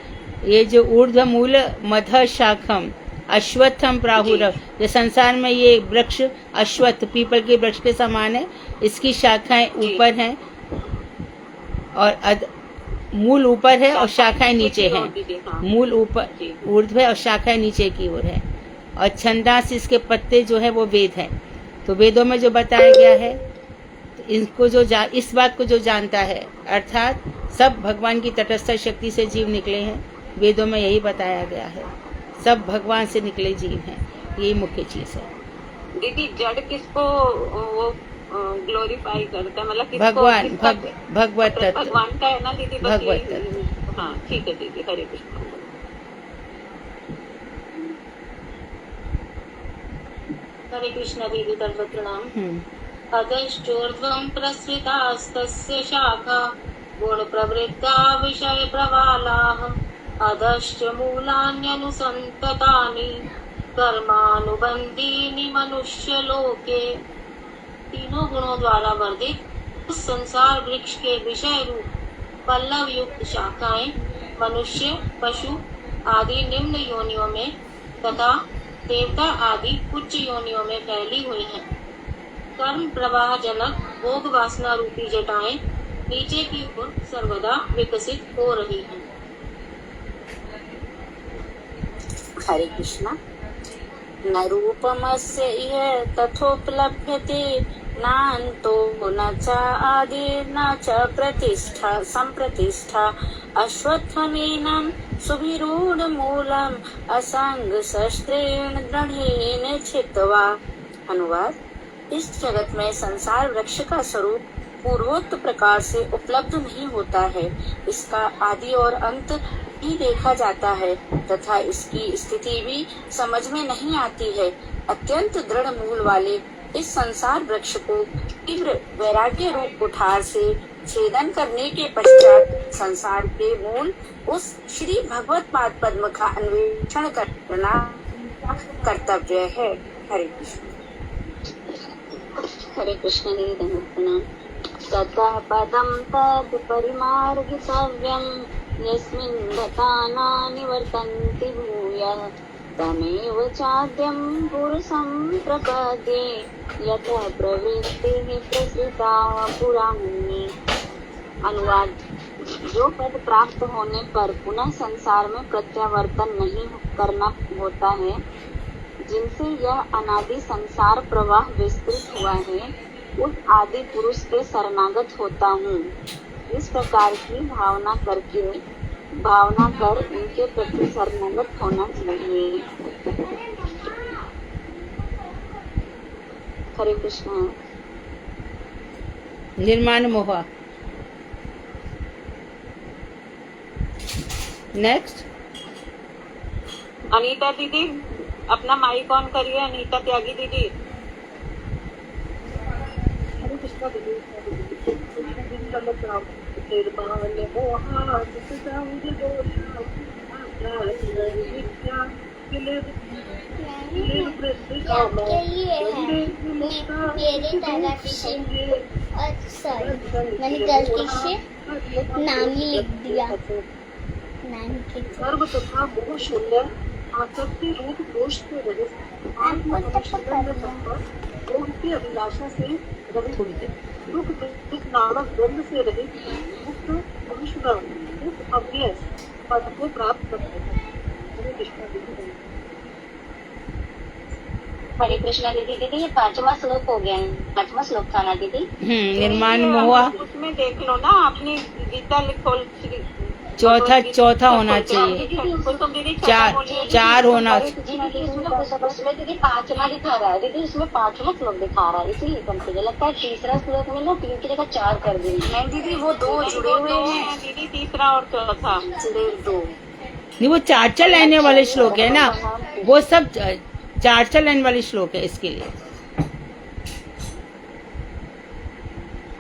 ये जो ऊर्ध्व मूल मध शाखम अश्वत्थम प्राहुरव, ये संसार में ये वृक्ष अश्वत्थ पीपल के वृक्ष के समान है, इसकी शाखाएं ऊपर हैं और मूल ऊपर है और शाखाएं नीचे हैं। मूल ऊपर ऊर्ध्व है और शाखाएं नीचे की ओर है, और छंदांस इसके पत्ते जो है वो वेद है। तो वेदों में जो बताया गया है, तो इनको जो इस बात को जो जानता है, अर्थात सब भगवान की तटस्थ शक्ति से जीव निकले हैं, वेदों में यही बताया गया है, सब भगवान से निकले जीव हैं, यही मुख्य चीज है। दीदी, जड़ किसको वो ग्लोरीफाई करता है, मतलब किसको? भगवान, भगवत तत्व, भगवान का है ना दीदी? भगवत तत्व। हाँ, ठीक है दीदी। हरे कृष्ण। हरे कृष्ण दीदी, दंडवत प्रणाम। अधश्चोर्ध्वं प्रसृतास्तस्य शाखा गुण प्रवृत्ता विषय प्रवालाः अधश्च मूलान्यनुसन्ततानि कर्मानुबन्धीनि मनुष्य लोके। तीनों गुणों द्वारा वर्धित उस संसार वृक्ष के विषय रूप पल्लव युक्त शाखाएं मनुष्य, पशु आदि निम्न योनियों में तथा देवता आदि उच्च योनियों में फैली हुई हैं। कर्म प्रवाह जनक भोग वासना रूपी जटाएं नीचे की ओर सर्वदा विकसित हो रही हैं। हरे कृष्णा। न रूपमस्य इह तथोपलभ्यते नान्तो न च आदि न च प्रतिष्ठा संप्रतिष्ठा अश्वत्थमेनं सुविरूढ़ मूलम असंग शस्त्रेण दृढ़ेन छित्त्वा। अनुवाद, इस जगत में संसार वृक्ष का स्वरूप पूर्वोक्त प्रकार से उपलब्ध नहीं होता है। इसका आदि और अंत ही देखा जाता है तथा इसकी स्थिति भी समझ में नहीं आती है। अत्यंत दृढ़ मूल वाले इस संसार वृक्ष को तीव्र वैराग्य रूप कुठार से छेदन करने के पश्चात संसार के मूल उस श्री भगवत पाद पद्म का अन्वेषण करना कर्तव्य है। हरे कृष्ण। हरे कृष्ण दीदी, दंडवत प्रणाम। ततः पदं तद् परिमार्गितव्यं यस्मिन् गता न निवर्तन्ति भूयः तमेव चाद्यं पुरुषं प्रपद्ये यतः प्रवृत्तिः प्रसृता पुराणी। अनुवाद, जो पद प्राप्त होने पर पुनः संसार में प्रत्यावर्तन नहीं करना होता है, जिनसे यह अनादि संसार प्रवाह विस्तृत हुआ है, उस आदि पुरुष के शरणागत होता हूँ। इस प्रकार की भावना कर उनके प्रति शरणागत होना चाहिए। हरे कृष्ण। निर्माण मोह। नेक्स्ट अनीता दीदी, अपना माइक ऑन करिए। अनीता त्यागी दीदी। हरे कृष्ण दीदी, दंडवत प्रणाम। निर्माण मोहा संग मैंने गलती से नाम ही लिख दिया। सर्व तथा मोह शून्य आसक्ति रूप दोष के रहित मोह की अभिलाषा से रहित दुख नामक द्वंद से रहित मुक्त मनुष्य उस अव्यय पद को प्राप्त करते हैं। हरे कृष्ण दीदी। हरे कृष्ण दीदी। दीदी, ये 5वां श्लोक हो गया है। 5वां श्लोक था ना दीदी? निर्माण मोह। उसमें देख लो ना, अपनी गीता लिखो। चौथा होना चाहिए। चार होना। उसमें दीदी 5वां दिखा रहा है। दीदी, उसमें 5वां श्लोक दिखा रहा है, इसीलिए मुझे लगता है तीसरा श्लोक में ना 3 की जगह 4 कर देंगे। नहीं दीदी, वो 2 जुड़े हुए हैं दीदी, तीसरा और चौथा जुड़े 2 नहीं, वो 4 लाइने वाले श्लोक है ना, वो सब 4 लाइन वाले श्लोक है इसके लिए।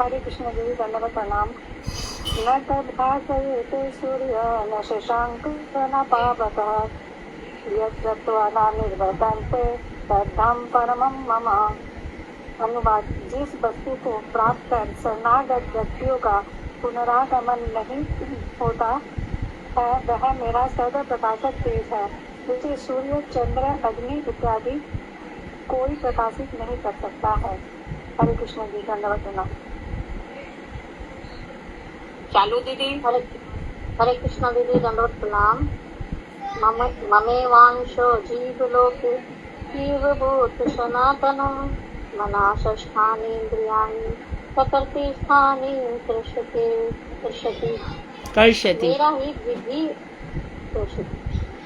हरे कृष्ण देवी, दंडवत प्रणाम। न तद्भासयते सूर्य न शशांक न पावकः यद्गत्वा न निर्वर्तन्ते तद्धाम परमं मम। अनुवाद, जिस वस्तु को प्राप्त कर शरणागत व्यक्तियों का पुनरागमन नहीं होता है, वह मेरा सदा प्रकाशक तेज है, जिसे सूर्य, चंद्र, अग्नि इत्यादि कोई प्रकाशित नहीं कर सकता है। हरे कृष्ण जी, दंडवत प्रणाम। चालू दीदी। हरे कृष्ण दीदी, दंडवत प्रणाम। ममेवांशो जीवलोके जीवभूत सनातनं मनाशस्थानीन्द्रियाणि प्रकृतिस्थानि कर्षति।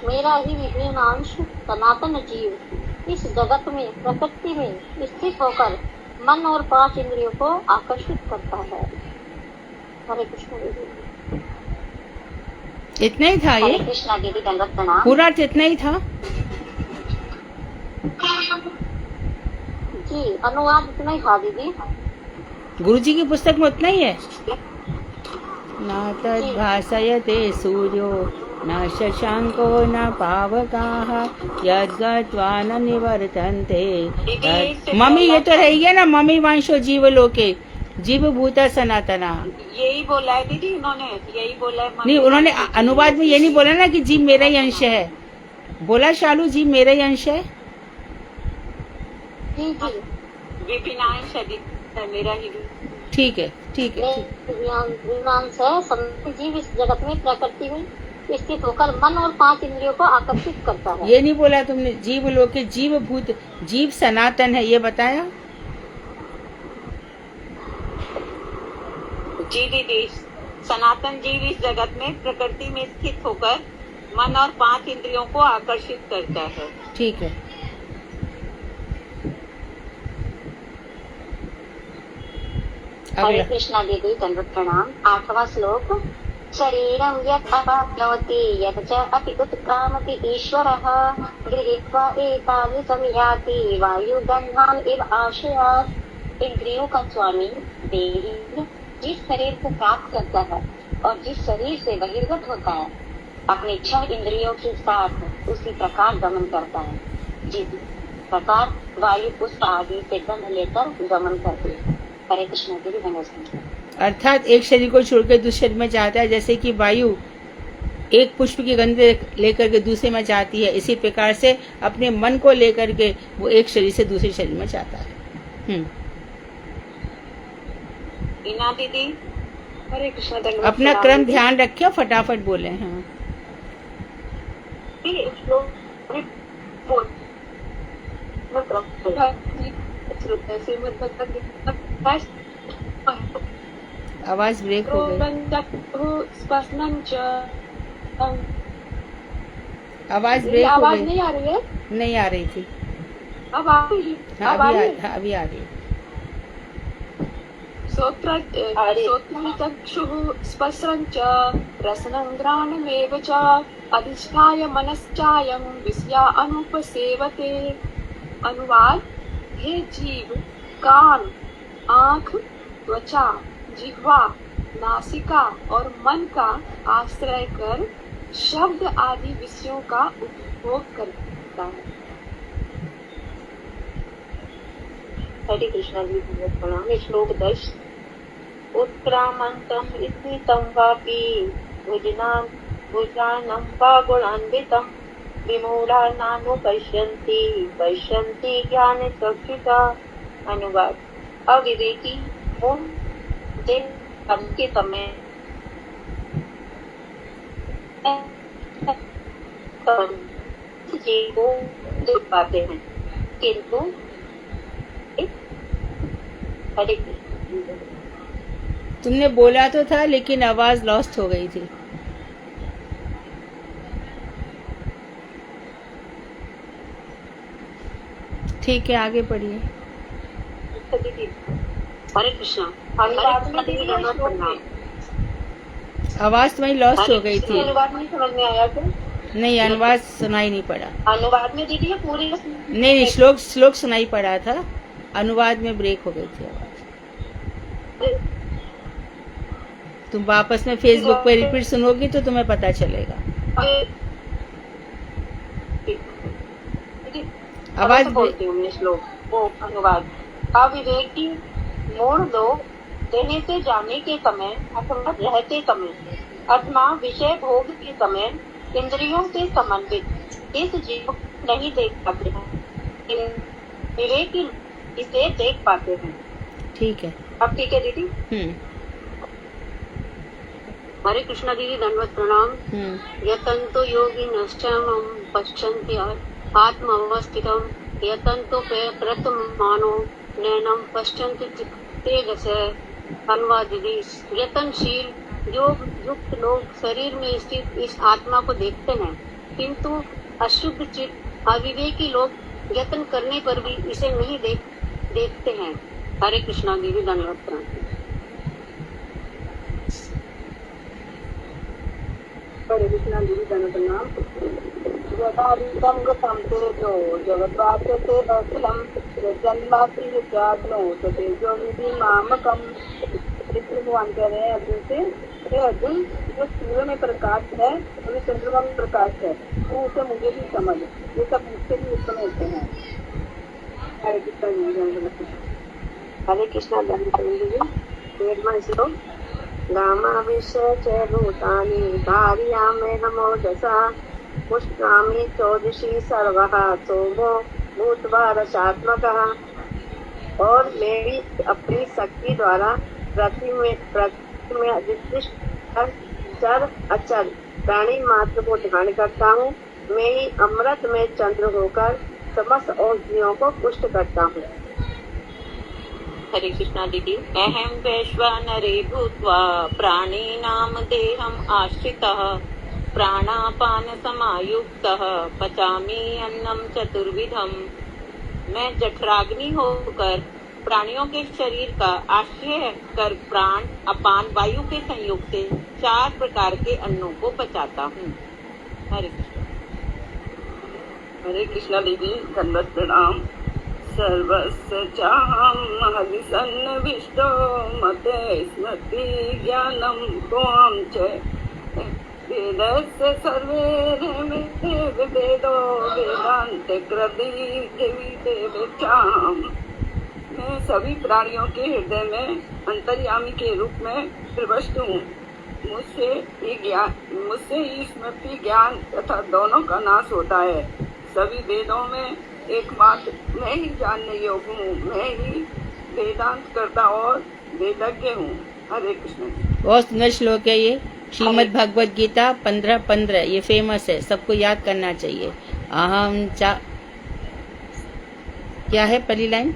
मेरा ही विभिन्नांश सनातन जीव इस जगत में प्रकृति में स्थित होकर मन और 5 इंद्रियों को आकर्षित करता है। हरे कृष्ण दीदी। इतना ही था ये? हरे कृष्ण दीदी, दंडवत प्रणाम। पूरा इतना ही था जी, अनुवाद इतना ही था दीदी। गुरुजी की पुस्तक में उतना ही है। न तद्भासयते सूर्यो न शशांको न पावकाः यद्गत्वा न निवर्तन्ते। मम्मी, ये तो रही है ना, मम्मी वांशो जीवलोके जीव भूता सनातना। यही बोला है दीदी उन्होंने, यही बोला है। नहीं, उन्होंने अनुवाद में ये नहीं बोला ना कि जीव मेरा ही अंश है। बोला शालू, जीव मेरा ही अंश है। विभिन्नांश है, मेरा ही। ठीक है, ठीक है। विभिन्नांश है। जीव इस जगत में प्रकृति में स्थित होकर मन और 5 इंद्रियों को आकर्षित करता है। ये नहीं बोला तुमने। जीव लोके जीव भूत, जीव सनातन है, ये बताया। जी दीदी, सनातन जीव इस जगत में प्रकृति में स्थित होकर मन और 5 इंद्रियों को आकर्षित करता है। ठीक है। हरे कृष्णा दीदी, दंडवत प्रणाम। 8वां श्लोक। शरीरं यत् अवाप्नोति यत् च अपि उत्क्रामति ईश्वरः गृहीत्वा एतानि संयाति वायुगन्धान् इव आश्रयात्। इंद्रियों का स्वामी देही जिस शरीर को प्राप्त करता है और जिस शरीर से बहिर्गत होता है, अपने 6 इंद्रियों के साथ उसी प्रकार गमन करता है, जिस प्रकार वायु पुष्प आदि से गंध लेकर गमन करती है। हरे कृष्ण देवी, नमस्कार। अर्थात एक शरीर को छोड़कर दूसरे शरीर में जाता है, जैसे कि वायु एक पुष्प की गंध लेकर के दूसरे में जाती है, इसी प्रकार से अपने मन को लेकर के वो एक शरीर से दूसरे शरीर में जाता है। ईना दीदी, हरे कृष्ण। अपना क्रम ध्यान रखिए, फटाफट बोले। हाँ, आवाज ब्रेक हो गई। आवाज ब्रेक हो गई। नहीं आ रही है? नहीं आ रही थी। अब आ रही है? हाँ, अभी आ रही है। चक्षुः स्पर्शं च रसनं घ्राणमेव च अधिष्ठाय मनश्चायं विषया अनुपसेवते। अनुवाद। हे जीव, कान, आँख, त्वचा, जिह्वा, नासिका और मन का आश्रय कर शब्द आदि विषयों का उपभोग करता है। हरे कृष्णा जी, प्रणाम। श्लोक 10। उत्क्रामन्तं स्थितं वापि भुजानं वा गुणान्वितं विमूढा नानुपश्यन्ति पश्यन्ति ज्ञानचक्षुषा। अनुवाद। अविवेकी के समय जी को देख पाते हैं, किंतु तुमने बोला तो था लेकिन आवाज लॉस्ट हो गई थी। ठीक है, आगे पढ़िए। हरे कृष्णा। आवाज तुम्हारी लॉस्ट हो गई थी। अनुवाद नहीं समझ में आया क्या? नहीं, अनुवाद सुनाई नहीं पड़ा। अनुवाद में दीदी पूरी नहीं, श्लोक सुनाई पड़ा था, अनुवाद में ब्रेक हो गई थी आवाज। तुम वापस में फेसबुक पे रिपीट सुनोगी तो तुम्हें पता चलेगा। आवाज बोलती हूँ श्लोक वो अनुवाद। अविवेकी मूढ़ लोग देने से जाने के समय अथवा रहते समय अथवा विषय भोग के समय इंद्रियों से संबंधित इस जीव को नहीं देख पाते हैं, विवेकी इसे देख पाते हैं। ठीक है, अब ठीक है दीदी। हरे कृष्णा दीदी, दंडवत प्रणाम। यतन्तो योगी नश्चैवं पश्यन्ति आत्मावस्थितं यतन्तो प्रतमानो नैनं पश्यन्ति तेजसे। अनुवाद दीदी। यतनशील योग युक्त लोग शरीर में स्थित इस आत्मा को देखते हैं, किंतु अशुद्ध चित्त अविवेकी लोग यत्न करने पर भी इसे नहीं देखते हैं। हरे कृष्णा दीदी, धन्यवाद। हरे कृष्णा दीदी, धन्यवाद। जगद्वाच्यते अखिलम् जन्मापि विचात्नोत तेजो विधि मामकम्। भगवान कह रहे हैं अर्जुन से, हे अर्जुन, जो सूर्य में प्रकाश है और चंद्रमा में प्रकाश है, तो उसे मुझे भी समझ, ये सब मुझसे भी उत्पन्न होते हैं। हरे कृष्णा श्लोक। रामाविश्य च भूतानि धारयाम्यहमोजसा पुष्णामि चौदशी सर्वः सोमो भूत्वा रसात्मकः। और मेरी अपनी शक्ति द्वारा पृथ्वी में अधिष्ठित चर अचर प्राणी मात्र को ध्यान करता हूँ। मैं ही अमृत में चंद्र होकर समस्त औषधियों को पुष्ट करता हूँ। हरे कृष्णा दीदी। अहम वैश्वानरे भूत्वा प्राणिनां देहम् आश्रितः प्राणापान समायुक्तः पचामि अन्नम चतुर्विधम। मैं जठराग्नि होकर प्राणियों के शरीर का आश्रय कर प्राण अपान वायु के संयोग से 4 प्रकार के अन्नों को पचाता हूँ। हरे कृष्ण। हरे कृष्णा दीदी, धन्यवाद प्रणाम। सर्वस्य चाहं हरिसन्निविष्टो मते स्मृति ज्ञानं त्वां च वेदस्य सर्वे वेदो वेदांत कृदिचाम। मैं सभी प्राणियों के हृदय में अंतर्यामी के रूप में प्रविष्ट हूँ। मुझसे ही स्मृति ज्ञान तथा दोनों का नाश होता है। सभी वेदों में एकमात्र मैं ही जानने योग्य हूँ। मैं ही वेदांत करता और वेदज्ञ हूँ। हरे कृष्ण। बहुत सुंदर श्लोक है ये, श्रीमद् भगवद गीता 15:15। ये फेमस है, सबको याद करना चाहिए। अहम चा, क्या है पहली लाइन?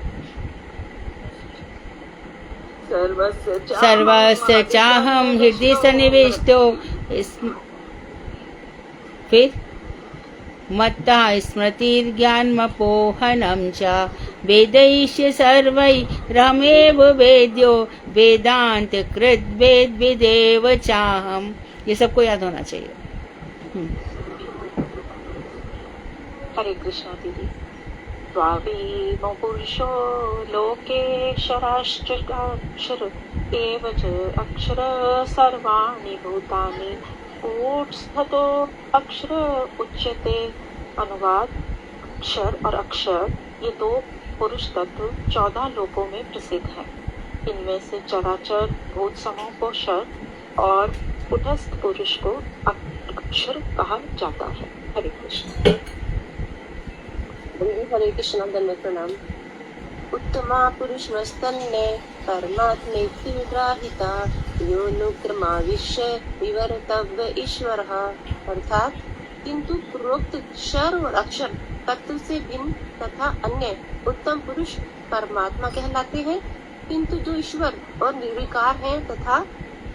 सर्वस्य चाहम हृदय सन्निविष्टो। फिर मत्ता स्मृतिर्ज्ञानमपोहनं च वेदैश्च सर्वैरहमेव वेद्यो वेदांत कृत वेद विदेव चाहम। ये सबको याद होना चाहिए। हरे कृष्णा दीदी। द्वावीमो पुरुषो लोकेशराष्ट्राक्षर एव च अक्षर सर्वाणि भूतानि कूटस्थतो अक्षर उच्यते। अनुवाद, अक्षर और अक्षर ये 2 पुरुष तत्व 14 लोकों में प्रसिद्ध हैं। इनमें से चराचर भूत समूह को क्षर और कुटस्थ पुरुष को अक्षर कहा जाता है। हरे कृष्ण। हरे कृष्ण। धन्यवाद प्रणाम। उत्तमा पुरुषमस्तन्ने परमात्मेति विग्राहिता यो नुक्रमाविश्य विवर्तव्य ईश्वरः। अर्थात किंतु पूर्वोक्त क्षर और अक्षर तत्व से भिन्न तथा अन्य उत्तम पुरुष परमात्मा कहलाते हैं, किंतु जो ईश्वर और निर्विकार हैं तथा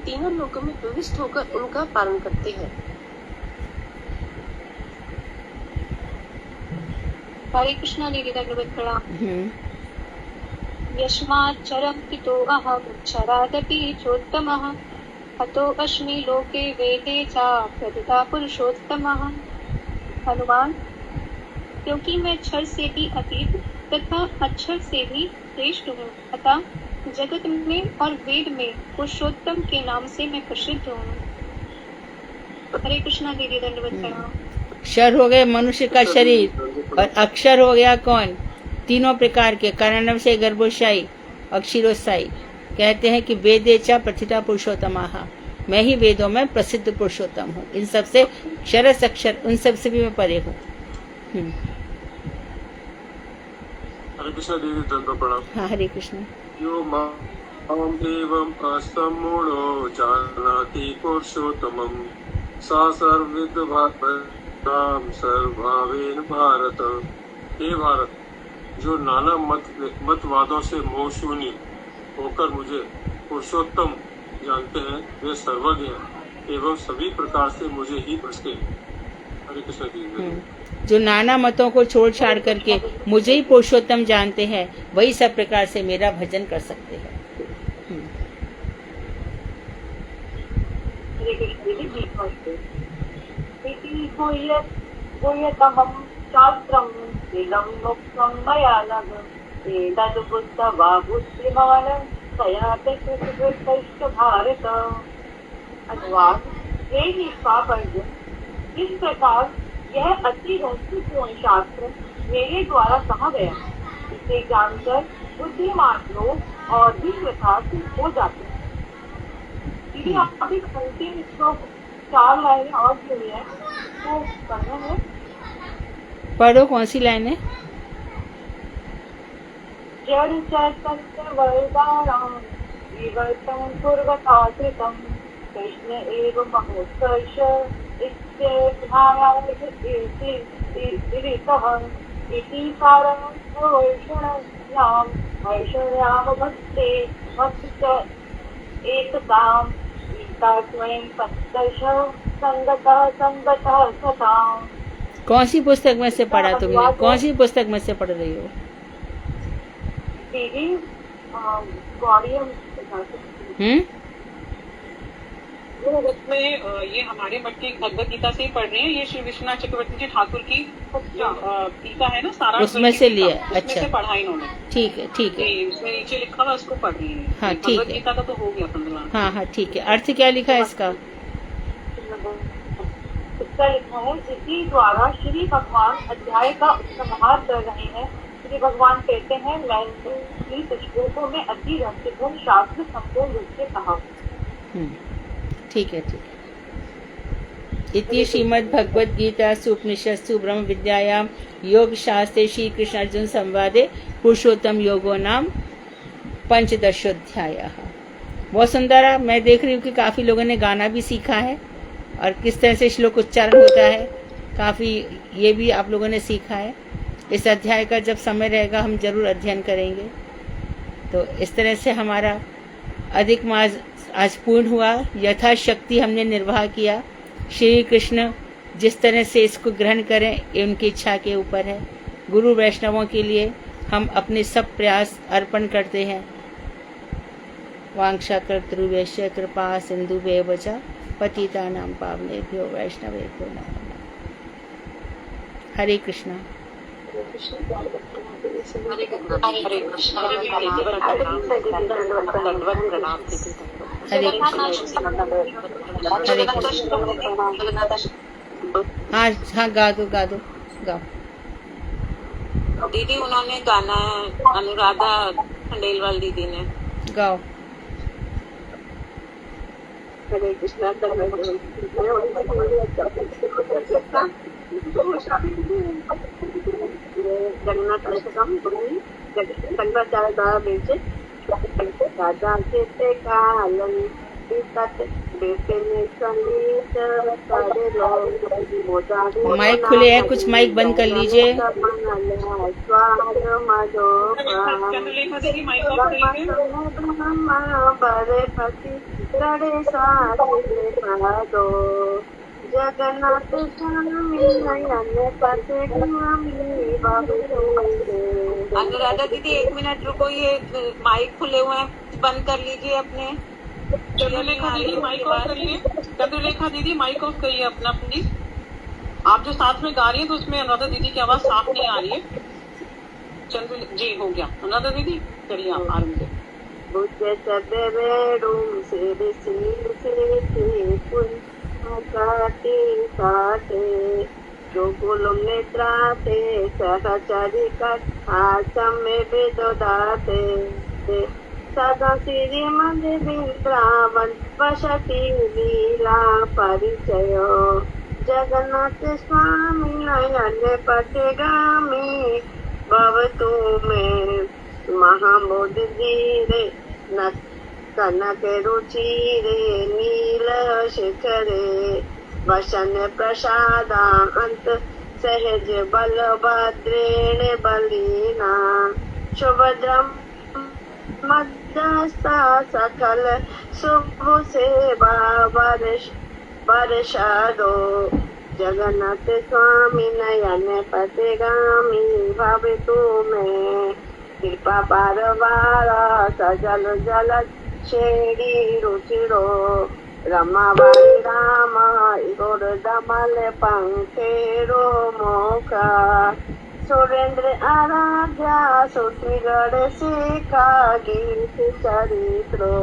तीनों लोकों में प्रविष्ट होकर उनका पालन करते हैं। हरे कृष्णा दीदी, धन्यवाद प्रणाम। यस्माच्चरं पितो अहं क्षरादपि चोत्तमः अतो अस्मि लोके वेदे च प्रथिता पुरुषोत्तमः। हनुमान, क्योंकि मैं क्षर से भी अतीत तथा अक्षर से भी श्रेष्ठ हूँ, अतः जगत में और वेद में पुरुषोत्तम के नाम से मैं प्रसिद्ध हूँ। हरे कृष्णा दीदी, धन्यवाद प्रणाम। क्षर हो गए मनुष्य का शरीर, और अक्षर हो गया कौन? तीनों प्रकार के कारणव से गर्भोशायी और क्षीरोत्साही। कहते हैं कि वेदे च प्रथिता पुरुषोत्तमः। मैं ही वेदों में प्रसिद्ध पुरुषोत्तम हूँ। इन सब से क्षरस अक्षर, उन सब से भी मैं परे हूँ। हरे कृष्ण दीदी, धन्यवाद प्रणाम। हाँ, हरे कृष्ण। यो माम एवं असमूढ़ो जानाति पुरुषोत्तमं सा सर्वविद भावनाम सर्वभावेन भारत। हे भारत, जो नाना मतवादों से मोह शून्य होकर मुझे पुरुषोत्तम जानते हैं, वे सर्वज्ञ हैं एवं सभी प्रकार से मुझे ही भजते हैं। हरे कृष्ण जी। जो नाना मतों को छोड़ छाड़ करके मुझे ही पुरुषोत्तम जानते हैं, वही सब प्रकार से मेरा भजन कर सकते हैं। हरे कृष्ण जी। शास्त्रम इदं मुक्तं मया नघ एतद्बुद्ध्वा बुद्धिमान् तयातकृतकृतश्च भारत। अनुवाद, हे निष्पाप अर्जुन, इस प्रकार यह अति रहस्यपूर्ण शास्त्र मेरे द्वारा कहा गया। इसे जानकर बुद्धिमान लोग और भी कृतार्थ हो जाते हैं। यदि आप एक अंतिम श्लोक 4 लाइनें और जुड़ी है तो पढ़ना है। पढ़ो, कौन सी लाइन है? जड़ चैतन्य वरदानां विवर्तं पूर्वकाकृतं कृष्ण एव महोत्कर्ष इति सारं हर्षयाम भक्ते भक्त एकताम् संगता स्वयं सत्दर्श संगतः संगतः सताम्। कौन सी पुस्तक में से पढ़ा तुमने? कौन सी पुस्तक में से पढ़ रही हो? दीदी गौड़ियम। उसमें ये हमारे मठ की भगवत गीता से ही पढ़ रहे हैं। ये श्री विश्वनाथ चक्रवर्ती जी ठाकुर की जो गीता है ना, सारा उसमें से लिया। उसमें अच्छा, से पढ़ा इन्होंने। ठीक है ठीक है। उसमें नीचे लिखा हुआ, उसको पढ़ रही है। हाँ ठीक भगवत है। गीता का तो हो गया 15। हाँ हाँ ठीक है। अर्थ क्या लिखा है इसका? इसका लिखा है, इसी द्वारा श्री भगवान अध्याय का उपसंहार कर रहे हैं। श्री भगवान कहते हैं, मैंने श्लोकों में अति रहस्यपूर्ण शास्त्र संपूर्ण रूप से कहा। ठीक है ठीक है। इति श्रीमद् भगवद गीता उपनिषत्सु ब्रह्म विद्यायाम योग शास्त्रे श्री कृष्ण अर्जुन संवादे पुरुषोत्तम योगो नाम पंचदशोध्याय। बहुत सुंदर है। मैं देख रही हूँ कि काफी लोगों ने गाना भी सीखा है और किस तरह से श्लोक उच्चारण होता है, काफी ये भी आप लोगों ने सीखा है। इस अध्याय का जब समय रहेगा हम जरूर अध्ययन करेंगे। तो इस तरह से हमारा अधिक मास आज पूर्ण हुआ। यथाशक्ति हमने निर्वाह किया। श्री कृष्ण जिस तरह से इसको ग्रहण करें ये उनकी इच्छा के ऊपर है। गुरु वैष्णवों के लिए हम अपने सब प्रयास अर्पण करते हैं। वांछा कर्तृभ्यश्च कृपा सिन्धुभ्येव च पतितानां पावनेभ्यो वैष्णवेभ्यो नमः। हरे कृष्णा। हरे कृष्ण। हरे कृष्ण। हरे हाँ हाँ गा दो गाओ। दीदी उन्होंने गाना अनुराधा खंडेलवाल दीदी ने गाओ। हरे कृष्णा। जगन्नाथ अष्टकम शंकराचार्य द्वारा विरचित। राजा के कालन माइक खुले हैं, कुछ माइक बंद कर लीजिए। जगन्नाथ अनुराधा दीदी 1 मिनट रुको, ये माइक खुले हुए हैं, बंद कर लीजिए अपने। चंद्रलेखा दीदी माइक ऑफ करिए। चंद्रलेखा दीदी माइक ऑफ करिए अपना प्लीज। आप जो साथ में गा रही है तो उसमें अनुराधा दीदी की आवाज साफ नहीं आ रही है। चंद्र जी हो गया। अनुराधा दीदी चलिए आप आरम्भ से। बुझे चदेवेडुम से काटे काटे गोकुलम नेत्राते सहचरी कट आचम में बेदोदाते सदा श्री मंदिर वृंदावन वसति लीला परिचय जगन्नाथ स्वामी नयन पथगामी भवतु में महाबोधि धीरे न कनक रुचिरे नील शिखरे वसन प्रसादांत सहज बलभद्रेण बलिना सुभद्रम मध्यस्था सकल शुभ सेवा वर्षादो जगन्नाथ स्वामी नयन पथगामी भवतु में कृपा पारवारा सजल जल शेरी रुचिरो रमाबाई राम इगोर दमल पंखेरो मोखा सुरेंद्र आराध्या सुतिगढ़ शिखा गीत चरित्रो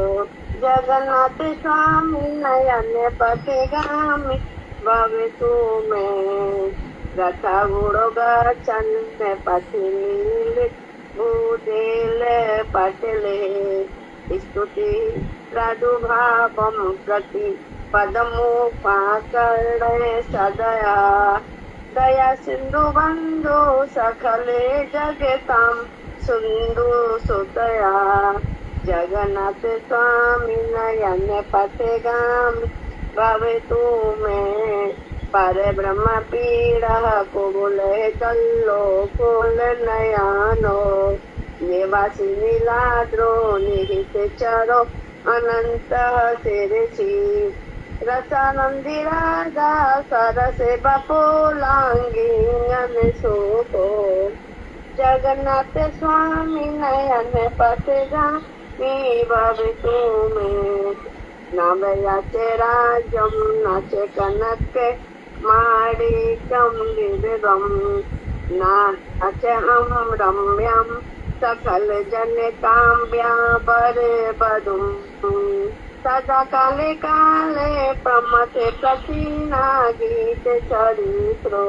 जगन्नाथ स्वामी नयन पथगामी भवतु में रथा गुड़ो गच्छन पथि नील भूदेल पटले स्तुति प्रादुर्भावं प्रति पदमुपाकर्णे सदया दया सिंधु बंधु सकले जगतां सिंधु सुतया जगन्नाथ स्वामी नयन पथगामी भवतु में पर ब्रह्म पीड़ा कुबुले कल्लो कुल नयानो निवासी नीलाद्रो निहित चरो अनंत हसेरेची रसानंदी राधा सरसे बपोलांगी अनसोको जगन्नाथ स्वामी नयन पथगा मी भवितु में नामयाचे राजम नाचे कनक माणिक्यम दिव्यम नाचे हम रम्यम सकल जनकाम्या बरे बदुम सदा काले काले प्रमथे प्रतीना गीत चरित्रो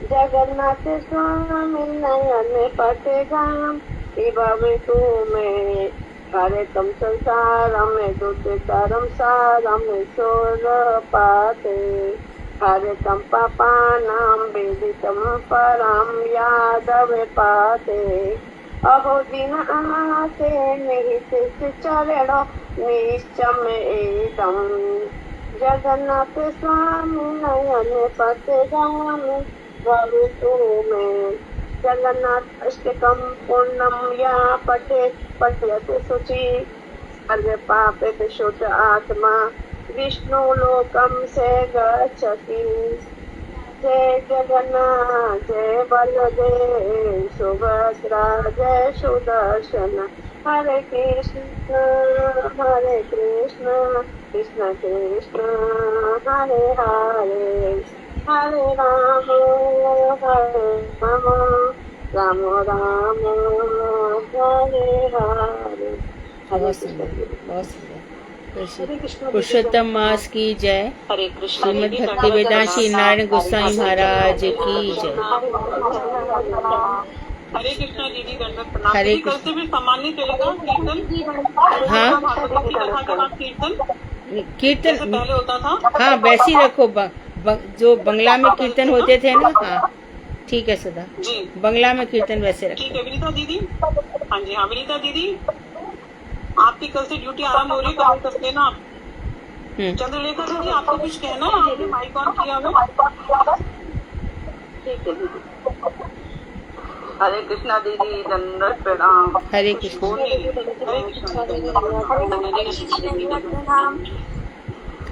जगन्नाथ स्वामी नयन पथगाम भवितु में हरे तम संसारम दुतितरम सारम शोर पाते हरे तम पापानाम वेदितम परम यादव पाते अहो दिन आसे निहित चरणो निश्चम एदम जगन्नाथ स्वामी नयन पथगाम भवितु में जगन्नाथ अष्टकम पूर्णम या पठ्यते शुचि सर्व पापे शुद्ध आत्मा विष्णु लोकम से गच्छति जय जगन्नाथ जय बलदेव सुभद्रा जय सुदर्शन हरे कृष्ण कृष्ण कृष्ण हरे हरे हरे राम राम राम हरे हरे। बहुत सुंदर, बहुत सुंदर। पुरुषोत्तम मास की जय। हरे कृष्ण। श्रीमद् भक्ति वेदांत श्री नारायण गोस्वामी महाराज की जय। हरे कृष्णा दीदी, दंडवत प्रणाम। हरे कल से भी सामान्य चलेगा कीर्तन? हाँ भागवत की कथा के बाद कीर्तन कीर्तन जैसे पहले होता था। हाँ वैसे ही रखो। जो बंगला में कीर्तन होते थे ना, हाँ ठीक है सुधा जी, बंगला में कीर्तन वैसे रखो। ठीक है विनीता दीदी। हाँ जी, हाँ विनीता दीदी, आपकी कल से ड्यूटी आरम्भ हो रही है, कल तक लेना आप। चंद्रलेखा दीदी, आपको कुछ कहना है? आपने माइक ऑन किया हुआ। ठीक है दीदी। हरे कृष्णा दीदी, दंडवत प्रणाम। हरे कृष्ण। हरे कृष्ण।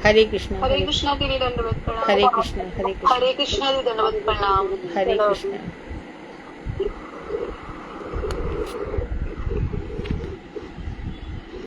हरे कृष्ण। हरे कृष्णा दीदी, दंडवत प्रणाम। हरे कृष्ण। हरे कृष्ण। हरे कृष्णा दीदी, दंडवत प्रणाम। हरे कृष्ण।